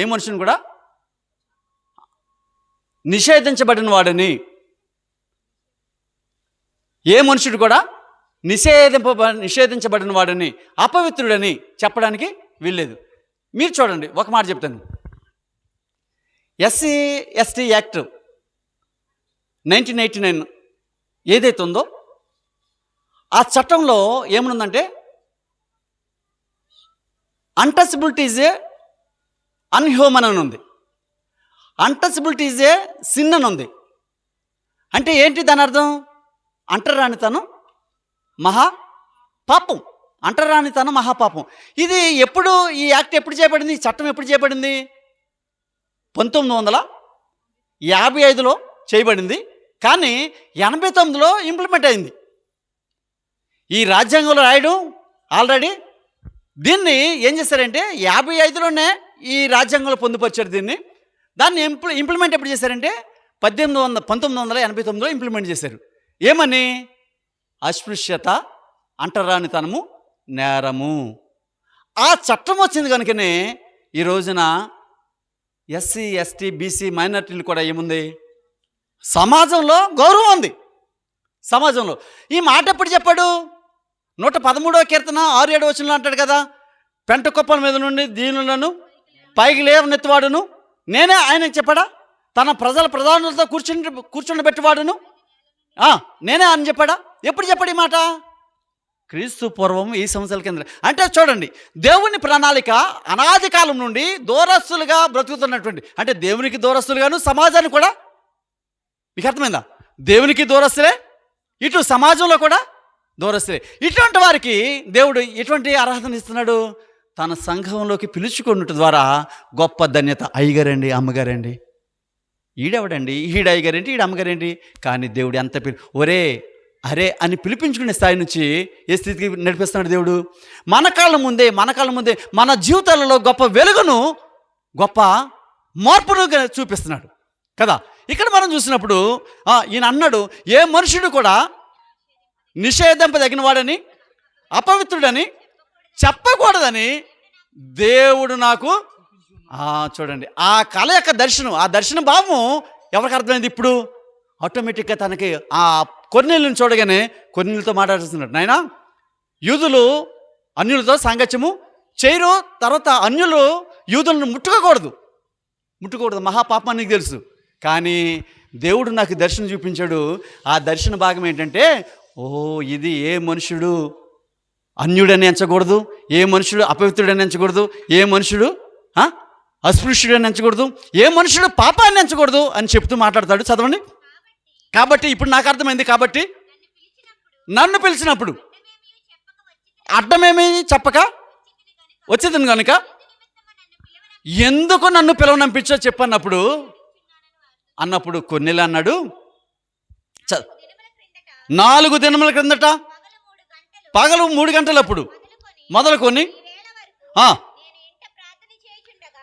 ఏ మనుషుని కూడా నిషేధించబడిన వాడని, ఏ మనుషుడు కూడా నిషేధించబడిన వాడని, అపవిత్రుడని చెప్పడానికి వీల్లేదు. మీరు చూడండి, ఒక మాట చెప్తాను. SC/ST యాక్ట్ 1989 ఏదైతే ఉందో ఆ చట్టంలో ఏమనుందంటే అన్టచబిలిటీ ఈజ్ ఏ అన్హ్యూమన్ అని ఉంది. అన్టచబిలిటీ ఈజ్ ఏ సిన్ అని ఉంది. అంటే ఏంటి దాని అర్థం? అంటరానితనం మహాపాపం. అంటరానితనం మహాపాపం. ఇది ఎప్పుడు, ఈ యాక్ట్ ఎప్పుడు చేయబడింది? ఈ చట్టం ఎప్పుడు చేయబడింది? 1955లో చేయబడింది. కానీ 89లో ఇంప్లిమెంట్ అయింది. ఈ రాజ్యాంగంలో రాయడం ఆల్రెడీ దీన్ని ఏం చేశారంటే 55లోనే ఈ రాజ్యాంగంలో పొందుపరిచారు దీన్ని. దాన్ని ఇంప్లిమెంట్ ఎప్పుడు చేశారంటే 1989లో ఇంప్లిమెంట్ చేశారు. ఏమని? అస్పృశ్యత, అంటరానితనము నేరము. ఆ చట్టం వచ్చింది కనుకనే ఈ రోజున ఎస్సీ, ఎస్టీ, బీసీ మైనారిటీలు కూడా ఏముంది? సమాజంలో గౌరవం ఉంది. సమాజంలో ఈ మాట ఎప్పుడు చెప్పాడు? 113వ కీర్తన 6-7 వచనంలో అంటాడు కదా, పెంట కుప్పల మీద నుండి దీనులను పైకి లేవనెత్తివాడును నేనే ఆయన చెప్పాడా? తన ప్రజల ప్రధానులతో కూర్చుండబెట్టివాడును నేనే అని చెప్పాడా? ఎప్పుడు చెప్పాడు ఈ మాట? క్రీస్తు పూర్వం ఈ సంవత్సరాల కింద. అంటే చూడండి, దేవుని ప్రణాళిక అనాది కాలం నుండి దూరస్తులుగా బ్రతుకుతున్నటువంటి, అంటే దేవునికి దూరస్తులుగాను సమాజానికి కూడా. మీకు అర్థమైందా? దేవునికి దూరస్తులే, ఇటు సమాజంలో కూడా దూరస్తులే. ఇటువంటి వారికి దేవుడు ఎటువంటి అర్హతను ఇస్తున్నాడు? తన సంఘంలోకి పిలుచుకున్నట్టు ద్వారా గొప్ప ధన్యత. అయ్యగారండి, అమ్మగారండి, ఈడెవడండి, ఈడ అయ్యగారేంటి, ఈడ అమ్మగారేంటి, కానీ దేవుడు ఎంత ఒరే అరే అని పిలిపించుకునే స్థాయి నుంచి ఏ స్థితికి నడిపిస్తున్నాడు దేవుడు? మన కాళ్ళ ముందే మన జీవితాలలో గొప్ప వెలుగును, గొప్ప మార్పును చూపిస్తున్నాడు కదా. ఇక్కడ మనం చూసినప్పుడు ఈయన అన్నాడు, ఏ మనుషుడు కూడా నిషేధింపదగిన వాడని, అపవిత్రుడని చెప్పకూడదని దేవుడు నాకు చూడండి, ఆ కళ యొక్క దర్శనం, ఆ దర్శన భావం ఎవరికి అర్థమైంది? ఇప్పుడు ఆటోమేటిక్గా తనకి ఆ కొర్నేలుని చూడగానే కొర్నేలుతో మాట్లాడుతున్నాడు, నాయనా యూదులు అన్యులతో సాంగత్యము చేయరు, తర్వాత అన్యులు యూదులను ముట్టుకోకూడదు, మహాపాపం నీకు తెలుసు. కానీ దేవుడు నాకు దర్శనం చూపించాడు. ఆ దర్శన భాగం ఏంటంటే, ఇది ఏ మనుషుడు అన్యుడని ఎంచకూడదు, ఏ మనుషుడు అపవిత్రుడని ఎంచకూడదు, ఏ మనుషుడు అస్పృశ్యుడని ఎంచకూడదు, ఏ మనుషుడు పాపాన్ని ఎంచకూడదు అని చెప్తూ మాట్లాడతాడు. చదవండి. కాబట్టి ఇప్పుడు నాకు అర్థమైంది. కాబట్టి నన్ను పిలిచినప్పుడు అడ్డమేమీ చెప్పక వచ్చేది కనుక ఎందుకు నన్ను పిలవనంపించో చెప్పన్నప్పుడు కొన్నేళ్ళు అన్నాడు, 4 దినముల క్రిందట పగలు 3 గంటలప్పుడు మొదలుకొని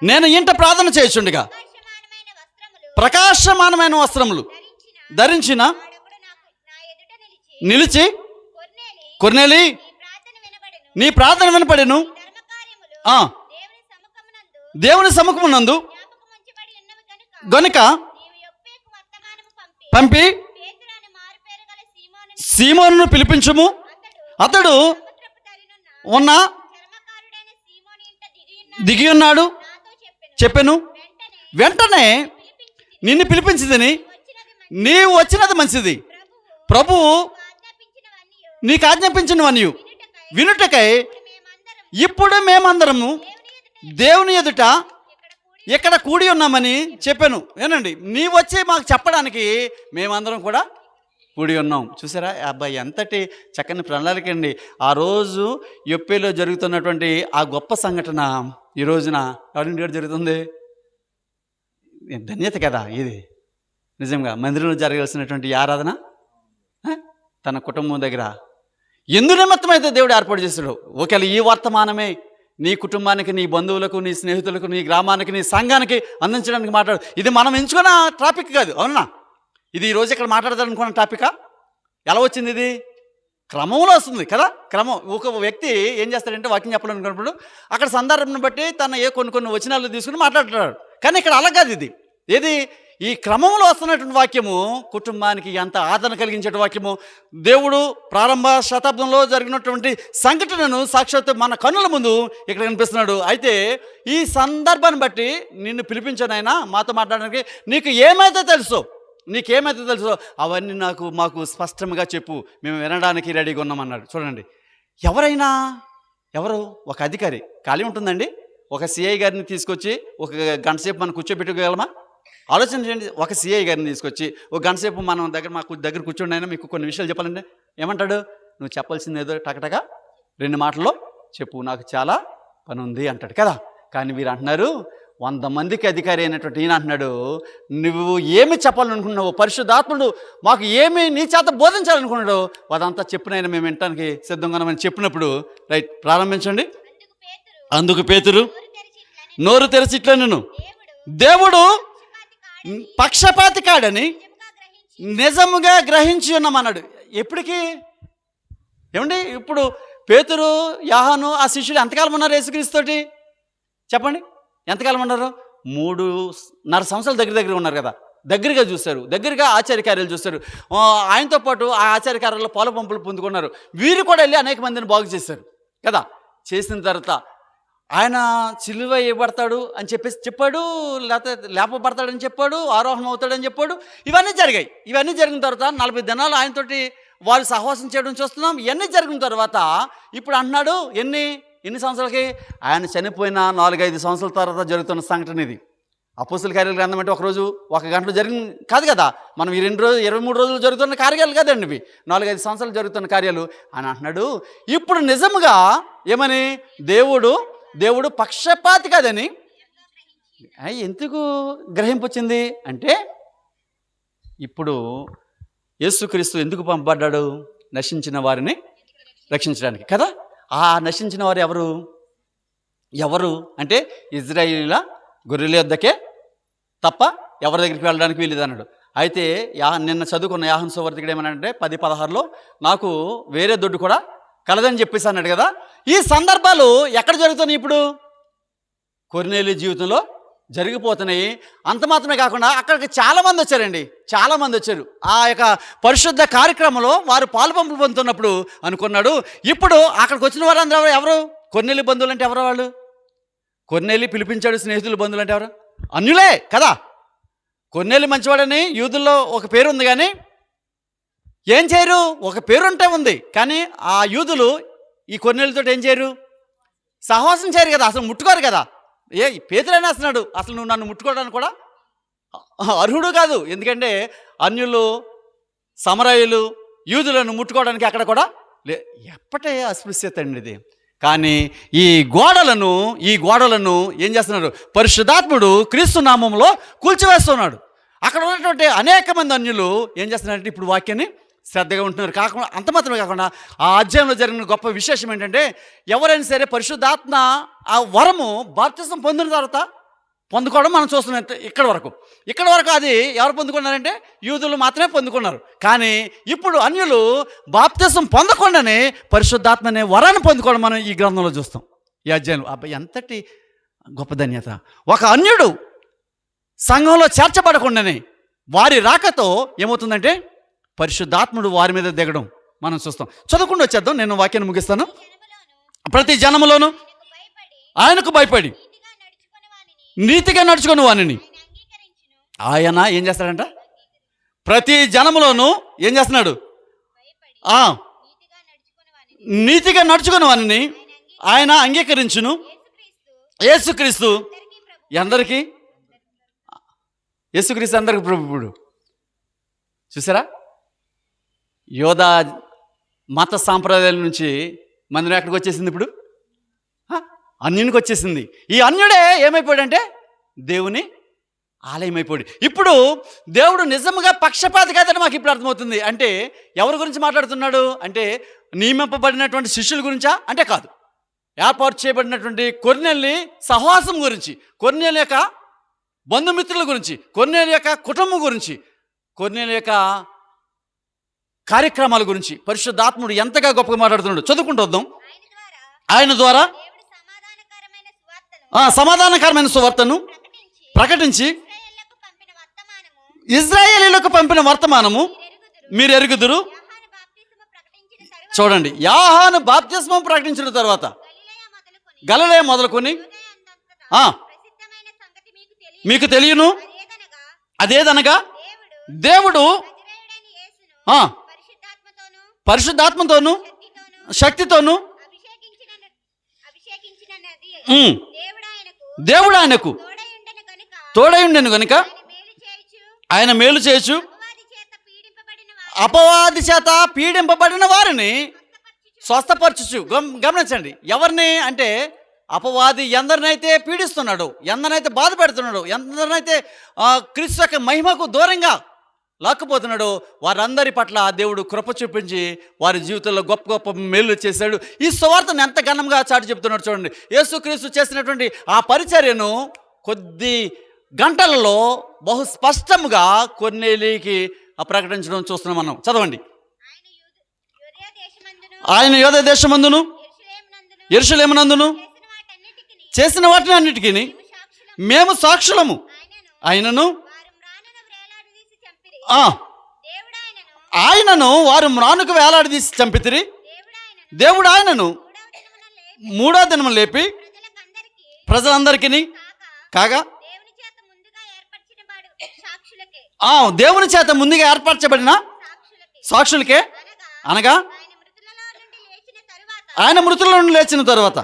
నేను ఇంట ప్రార్థన చేయుచుండగా ప్రకాశమానమైన వస్త్రములు ధరించిన నిలిచి, కొర్నేలి నీ ప్రార్థన వినపడెను, దేవుని సముఖమునందు గనుక పంపి సీమోనును పిలిపించుము, అతడు ఉన్న దిగి ఉన్నాడు చెప్పెను. వెంటనే నిన్ను పిలిపించిందని, నీవు వచ్చినది మంచిది, ప్రభువు నీకు ఆజ్ఞాపించినవన్నీ వినుటకై ఇప్పుడు మేమందరము దేవుని ఎదుట ఇక్కడ కూడి ఉన్నామని చెప్పాను. ఏనండి, నీవు వచ్చి మాకు చెప్పడానికి మేమందరం కూడా కూడి ఉన్నాం. చూసారా అబ్బాయి, ఎంతటి చక్కని ప్రణాళిక అండి. ఆ రోజు యొప్పేలో జరుగుతున్నటువంటి ఆ గొప్ప సంఘటన ఈ రోజున ఎవరింటి జరుగుతుంది? ధన్యత కదా ఇది. నిజంగా మందిరంలో జరగాల్సినటువంటి ఆరాధన తన కుటుంబం దగ్గర ఎందు నిమిత్తమైతే దేవుడు ఏర్పాటు చేస్తాడు. ఒకవేళ ఈ వర్తమానమే నీ కుటుంబానికి, నీ బంధువులకు, నీ స్నేహితులకు, నీ గ్రామానికి, నీ సంఘానికి అందించడానికి మాట్లాడు. ఇది మనం ఎంచుకున్న టాపిక్ కాదు, అవునా? ఇది ఈరోజు ఇక్కడ మాట్లాడదాలనుకున్న టాపికా? ఎలా వచ్చింది? ఇది క్రమంలో వస్తుంది కదా. ఒక వ్యక్తి ఏం చేస్తాడంటే వాక్యం చెప్పాలనుకున్నప్పుడు అక్కడ సందర్భం బట్టి తన కొన్ని వచనాలు తీసుకుని మాట్లాడుతున్నాడు. కానీ ఇక్కడ అలా కాదు. ఏది ఈ క్రమంలో వస్తున్నటువంటి వాక్యము కుటుంబానికి ఎంత ఆదరణ కలిగించే వాక్యము. దేవుడు ప్రారంభ శతాబ్దంలో జరిగినటువంటి సంఘటనను సాక్షాత్తు మన కన్నుల ముందు ఇక్కడ కనిపిస్తున్నాడు. అయితే ఈ సందర్భాన్ని బట్టి నిన్ను పిలిపించానైనా మాతో మాట్లాడడానికి, నీకేమైతే తెలుసో అవన్నీ మాకు స్పష్టంగా చెప్పు, మేము వినడానికి రెడీగా ఉన్నామన్నాడు. చూడండి, ఎవరు ఒక అధికారి ఖాళీ ఉంటుందండి? ఒక సిఐ గారిని తీసుకొచ్చి ఒక గంట సేపు మనం కూర్చోబెట్టుకోగలమా? ఆలోచన చేయండి. ఒక సిఐ గారిని తీసుకొచ్చి ఒక గంట సేపు మనం మాకు దగ్గర కూర్చోండి, అయినా మీకు కొన్ని విషయాలు చెప్పాలంటే ఏమంటాడు? నువ్వు చెప్పాల్సింది ఏదో టకటగా 2 మాటల్లో చెప్పు, నాకు చాలా పని ఉంది అంటాడు కదా. కానీ వీరు అంటున్నారు, 100 మందికి అధికారి అయినటువంటి ఈయన అంటున్నాడు, నువ్వు ఏమి చెప్పాలనుకున్నావు, పరిశుద్ధాత్ముడు మాకు ఏమి నీ చేత బోధించాలనుకున్నాడు, అదంతా చెప్పినైనా మేము వినటానికి సిద్ధంగా ఉన్నామని చెప్పినప్పుడు, రైట్, ప్రారంభించండి. అందుకు పేతురు నోరు తెరిచి ఇట్లా, నేను దేవుడు పక్షపాతి కాడని నిజముగా గ్రహించి ఉన్నామన్నాడు. ఎప్పటికీ ఏమండి, ఇప్పుడు పేతురు, యోహాను, ఆ శిష్యులు ఎంతకాలం ఉన్నారు యేసుక్రీస్తుతోటి చెప్పండి? ఎంతకాలం ఉన్నారు? 3.5 సంవత్సరాలు దగ్గర ఉన్నారు కదా. దగ్గరగా చూశారు, దగ్గరగా ఆచార్యకార్యాలు చూశారు. ఆయనతో పాటు ఆ ఆచార్యకార్యాల్లో పాలు పంపులు పొందుకున్నారు. వీరు కూడా వెళ్ళి అనేక మందిని బాగు చేశారు కదా. చేసిన తర్వాత ఆయన సిలువ వేయబడతాడు అని చెప్పేసి చెప్పాడు, లేకపోతే లేపబడతాడని చెప్పాడు, ఆరోహణం అవుతాడని చెప్పాడు. ఇవన్నీ జరిగాయి. ఇవన్నీ జరిగిన తర్వాత 40 దినాలు ఆయనతోటి వాళ్ళు సహవాసం చేయడం చూస్తున్నాం. ఇవన్నీ జరిగిన తర్వాత ఇప్పుడు అంటున్నాడు, ఎన్ని సంవత్సరాలకి? ఆయన చనిపోయిన 4-5 సంవత్సరాల తర్వాత జరుగుతున్న సంఘటన ఇది. అపోస్తల కార్యాల గ్రంథం అంటే ఒకరోజు 1 గంటలో జరిగింది కాదు కదా. మనం ఈ 23 రోజులు జరుగుతున్న కార్యాలు కాదండి ఇవి, 4-5 సంవత్సరాలు జరుగుతున్న కార్యాలు అని అంటున్నాడు. ఇప్పుడు నిజముగా ఏమని? దేవుడు పక్షపాతి కాదని ఎందుకు గ్రహింపు వచ్చింది అంటే, ఇప్పుడు యేసుక్రీస్తు ఎందుకు పంపబడ్డాడు? నశించిన వారిని రక్షించడానికి కదా. ఆ నశించిన వారు ఎవరు అంటే ఇజ్రాయేలీల గొర్రెల యొద్దకే తప్ప ఎవరి దగ్గరికి వెళ్ళడానికి వీలుది అన్నాడు. అయితే నిన్న చదువుకున్న యోహాను సువార్తికుడు ఏమన్నాడంటే 10:16లో నాకు వేరే దొడ్డు కూడా కలదని చెప్పేసి అన్నాడు కదా. ఈ సందర్భాలు ఎక్కడ జరుగుతున్నాయి? ఇప్పుడు కొర్నేలి జీవితంలో జరిగిపోతున్నాయి. అంత మాత్రమే కాకుండా అక్కడికి చాలామంది వచ్చారండి, చాలామంది వచ్చారు. ఆ యొక్క పరిశుద్ధ కార్యక్రమంలో వారు పాలుపంపులు పొందుతున్నప్పుడు అనుకున్నాడు, ఇప్పుడు అక్కడికి వచ్చిన వారందరూ ఎవరు? కొర్నేలి బంధువులు అంటే ఎవరు? వాళ్ళు కొర్నేలి పిలిపించాడు స్నేహితులు, బంధువులు అంటే ఎవరు? అన్యులే కదా. కొర్నేలి మంచివాడని యూదుల్లో ఒక పేరు ఉంది, కానీ ఏం చేయరు? ఒక పేరుంటే ఉంది, కానీ ఆ యూదులు ఈ కొర్నేలితో ఏం చేయరు? సహవాసం చేయరు కదా, అసలు ముట్టుకోరు కదా. పేతురైనా వస్తున్నాడు, అసలు నువ్వు నన్ను ముట్టుకోవడానికి కూడా అర్హుడు కాదు. ఎందుకంటే అన్యులు, సమరయులు, యూదులను ముట్టుకోవడానికి అక్కడ కూడా ఎప్పటి అస్పృశ్యత అండి ఇది. కానీ ఈ గోడలను ఏం చేస్తున్నాడు? పరిశుద్ధాత్ముడు క్రీస్తు నామంలో కూల్చివేస్తున్నాడు. అక్కడ ఉన్నటువంటి అనేక మంది అన్యులు ఏం చేస్తున్నారంటే ఇప్పుడు వాక్యాన్ని శ్రద్ధగా ఉంటున్నారు. కాకుండా అంత మాత్రమే కాకుండా ఆ అధ్యాయంలో జరిగిన గొప్ప విశేషం ఏంటంటే, ఎవరైనా సరే పరిశుద్ధాత్మ ఆ వరము బాప్తిసం పొందిన తర్వాత పొందుకోవడం మనం చూస్తున్నాం. ఇక్కడ వరకు అది ఎవరు పొందుకున్నారంటే యూదులు మాత్రమే పొందుకున్నారు. కానీ ఇప్పుడు అన్యులు బాప్తిసం పొందకుండానే పరిశుద్ధాత్మ అనే వరాన్ని పొందుకోవడం మనం ఈ గ్రంథంలో చూస్తాం, ఈ అధ్యాయంలో. అబ్బాయి ఎంతటి గొప్ప ధన్యత! ఒక అన్యుడు సంఘంలో చేర్చబడకుండానే వారి రాకతో ఏమవుతుందంటే పరిశుద్ధాత్ముడు వారి మీద దిగడం మనం చూస్తాం. చదువుకుండా వచ్చేద్దాం, నేను వాక్యాన్ని ముగిస్తాను. ప్రతి జనములోను ఆయనకు భయపడి నీతిగా నడుచుకుని వానిని ఆయన ఏం చేస్తాడంట? ప్రతి జనములోను ఏం చేస్తున్నాడు? నీతిగా నడుచుకుని వానిని ఆయన అంగీకరించును. యేసుక్రీస్తు అందరికీ, యేసుక్రీస్తు అందరికి ప్రభువుడు. చూసారా? యోధా మత సాంప్రదాయాల నుంచి మందిరం ఎక్కడికి వచ్చేసింది? ఇప్పుడు అన్యునికి వచ్చేసింది. ఈ అన్యుడే ఏమైపోయాడంటే దేవుని ఆలయం అయిపోయాడు. ఇప్పుడు దేవుడు నిజంగా పక్షపాతి కాదని మాకు ఇప్పుడు అర్థమవుతుంది. అంటే ఎవరి గురించి మాట్లాడుతున్నాడు అంటే, నియమింపబడినటువంటి శిష్యుల గురించా అంటే కాదు, ఏర్పాటు చేయబడినటువంటి కొర్నేలి సహవాసం గురించి, కొర్నేలి యొక్క బంధుమిత్రుల గురించి, కొర్నేలి యొక్క కుటుంబం గురించి, కొర్నేలి యొక్క కార్యక్రమాల గురించి పరిశుద్ధాత్ముడు ఎంతగా గొప్పగా మాట్లాడుతున్నాడు. చదువుకుంటూ వద్దాం. ఆయన ద్వారా సమాధానకరమైన సువార్తను ప్రకటించి ఇశ్రాయేలీయులకు పంపిన వర్తమానము మీరు ఎరుగుదురు. చూడండి, యోహాను బాప్తిస్మం ప్రకటించిన తర్వాత గలిలయ మొదలుకొని మీకు తెలియను, అదేదనగా దేవుడు పరిశుద్ధాత్మతోను శక్తితోను దేవుడు ఆయనకు తోడయుండెను గనుక ఆయన మేలు చేయొచ్చు, అపవాది చేత పీడింపబడిన వారిని స్వస్థపరచుచు. గమనించండి, ఎవరిని అంటే అపవాది ఎందరినైతే పీడిస్తున్నాడు, ఎందరినైతే బాధ పెడుతున్నాడు, ఎందరినైతే క్రీస్తు యొక్క మహిమకు దూరంగా లాక్కుపోతున్నాడు, వారందరి పట్ల దేవుడు కృప చూపించి వారి జీవితంలో గొప్ప గొప్ప మేలు చేశాడు. ఈ సువార్తను ఎంత ఘనంగా చాటి చెప్తున్నాడు చూడండి. యేసుక్రీస్తు చేసినటువంటి ఆ పరిచర్యను కొద్ది గంటలలో బహు స్పష్టంగా కొర్నేలీకి ప్రకటించడం చూస్తున్నాం మనం. చదవండి. ఆయన యూదా దేశమందును యెరూషలేమునందును చేసిన వాటిని అన్నిటికీ మేము సాక్షులము. ఆయనను వారు మ్రానుకు వేలాడదీసి చంపితిరి. దేవుడు ఆయనను మూడో దినము లేపి ప్రజలందరికీ కాగా దేవుని చేత ముందుగా ఏర్పరచబడిన సాక్షులకే, అనగా ఆయన మృతుల నుండి లేచిన తరువాత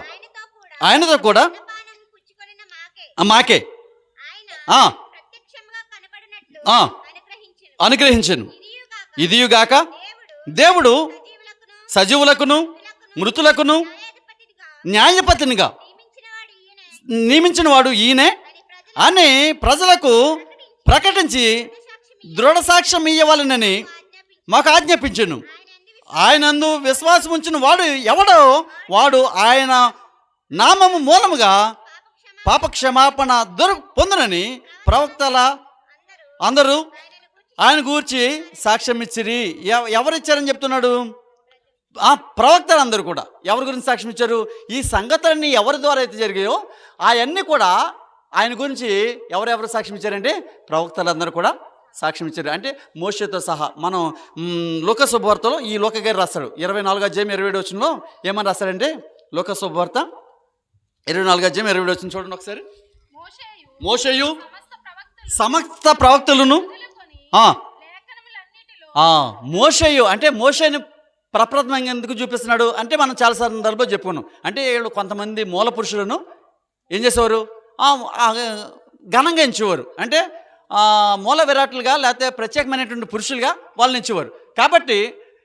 ఆయనతో కూడా మాకే అనుగ్రహించను. ఇదియుగాక దేవుడు సజీవులకును మృతులకును న్యాయపతినిగా నియమించిన వాడు ఈయనే అని ప్రజలకు ప్రకటించి దృఢ సాక్ష్యం ఇయ్యవలనని మాకు ఆజ్ఞాపించను. ఆయనందు విశ్వాసం ఉంచిన వాడు ఎవడో వాడు ఆయన నామము మూలముగా పాపక్షమాపణ పొందునని ప్రవక్తల అందరూ ఆయన గూర్చి సాక్ష్యం ఇచ్చిరి. ఎవరిచ్చారని చెప్తున్నాడు? ఆ ప్రవక్తలందరూ కూడా ఎవరి గురించి సాక్ష్యం ఇచ్చారు? ఈ సంగతులన్నీ ఎవరి ద్వారా అయితే జరిగాయో అవన్నీ కూడా ఆయన గురించి ఎవరెవరు సాక్ష్యం ఇచ్చారంటే ప్రవక్తలందరూ కూడా సాక్ష్యం ఇచ్చారు. అంటే మోషేతో సహా. మనం లోక శుభవార్తలో ఈ లోక గారు రాస్తాడు 24వ అధ్యాయం 27వ వచనంలో ఏమని రాస్తాడంటే, లోక శుభవార్త 24వ అధ్యాయం 27వ వచనం చూడండి ఒకసారి. మోషేయు సమస్త ప్రవక్తలను మోషేయు అంటే మోషేని ప్రప్రథమంగా ఎందుకు చూపిస్తున్నాడు అంటే మనం చాలా సందర్భాలు చెప్పుకున్నాం. అంటే వీళ్ళు కొంతమంది మూల పురుషులను ఏం చేసేవారు? ఘనంగా ఎంచేవారు. అంటే మూల విరాట్లుగా లేకపోతే ప్రత్యేకమైనటువంటి పురుషులుగా వాళ్ళని ఎంచేవారు. కాబట్టి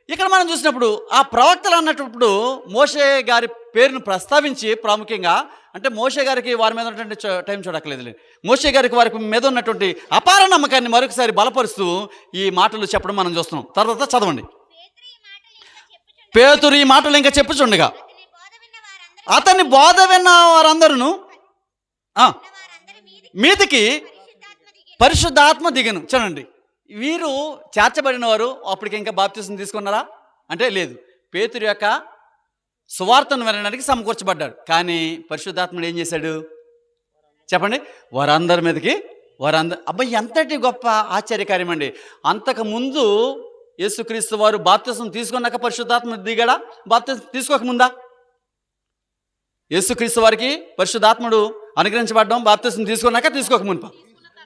ఇక్కడ మనం చూసినప్పుడు ఆ ప్రవక్తలు అన్నప్పుడు మోషే గారి పేరును ప్రస్తావించి ప్రాముఖ్యంగా, అంటే మోషే గారికి వారి మీద ఉన్నటువంటి టైం చూడక్కలేదు, మోషే గారికి వారి మీద ఉన్నటువంటి అపార నమ్మకాన్ని మరొకసారి బలపరుస్తూ ఈ మాటలు చెప్పడం మనం చూస్తున్నాం. తర్వాత చదవండి. పేతురు ఈ మాటలు ఇంకా చెప్పుచుండగా అతని బోధ విన్న వారందరూ మీదికి పరిశుద్ధాత్మ దిగను. చూడండి, వీరు చేర్చబడిన వారు అప్పటికి ఇంకా బాప్తిసం తీసుకున్నారా అంటే లేదు. పేతురు యొక్క సువార్తను వినడానికి సమకూర్చబడ్డాడు. కానీ పరిశుద్ధాత్ముడు ఏం చేశాడు చెప్పండి? వారందరి మీదకి అబ్బాయి ఎంతటి గొప్ప ఆశ్చర్యకార్యం అండి. అంతకుముందు యేసుక్రీస్తు వారు బాప్తిసం తీసుకున్నాక పరిశుద్ధాత్మ దిగాడా? బాప్తిసం తీసుకోకముందా? యేసుక్రీస్తు వారికి పరిశుద్ధాత్ముడు అనుగ్రహించబడ్డం బాప్తిసం తీసుకున్నాక తీసుకోకముందు?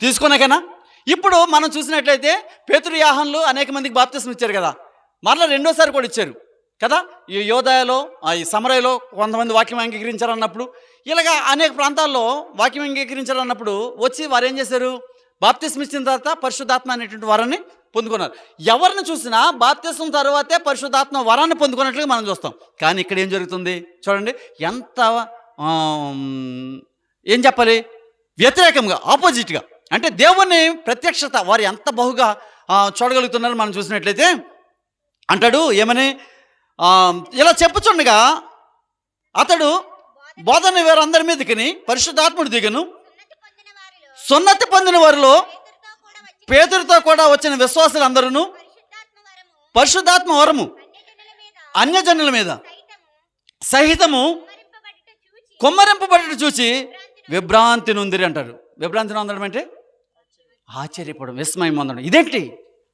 తీసుకున్నాకనా? ఇప్పుడు మనం చూసినట్లయితే పేతురు యాహన్లు అనేక మందికి బాప్తిసం ఇచ్చారు కదా, మరలా రెండోసారి కూడా ఇచ్చారు కదా. ఈ యోదాయలో ఈ సమరయలో కొంతమంది వాక్యం అంగీకరించారన్నప్పుడు, ఇలాగా అనేక ప్రాంతాల్లో వాక్యం అంగీకరించారన్నప్పుడు వచ్చి వారు ఏం చేశారు? బాప్తిసం ఇచ్చిన తర్వాత పరిశుద్ధాత్మ అనేటువంటి వరాన్ని పొందుకున్నారు. ఎవరిని చూసినా బాప్తిసం తర్వాతే పరిశుద్ధాత్మ వరాన్ని పొందుకున్నట్లుగా మనం చూస్తాం. కానీ ఇక్కడ ఏం జరుగుతుంది చూడండి, ఎంత ఏం చెప్పాలి, వ్యతిరేకంగా, ఆపోజిట్గా. అంటే దేవుని ప్రత్యక్షత వారు ఎంత బహుగా చూడగలుగుతున్నారో మనం చూసినట్లయితే అంటాడు ఏమని, ఇలా చెప్పుచుండగా అతడు బోధన వారందరి మీదకి పరిశుద్ధాత్ముడు దిగను. సున్నతి పొందిన వారిలో పేతురుతో కూడా వచ్చిన విశ్వాసులందరూ పరిశుద్ధాత్మ వరము అన్యజనుల మీద సహితము కొమ్మరింపబడి చూసి విభ్రాంతి నొందిరి అంటారు. విభ్రాంతి నొందడం అంటే ఆశ్చర్యపడడం, విస్మయం పొందడం. ఇదేంటి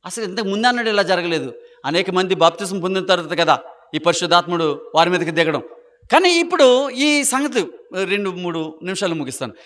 అసలు ఇంతకు ముందు అన్నాడు, ఇలా జరగలేదు. అనేక మంది బాప్తిసం పొందిన తర్వాత కదా ఈ పరిశుద్ధాత్ముడు వారి మీదకి దిగడం. కానీ ఇప్పుడు ఈ సంగతి 2-3 నిమిషాలు ముగిస్తాను.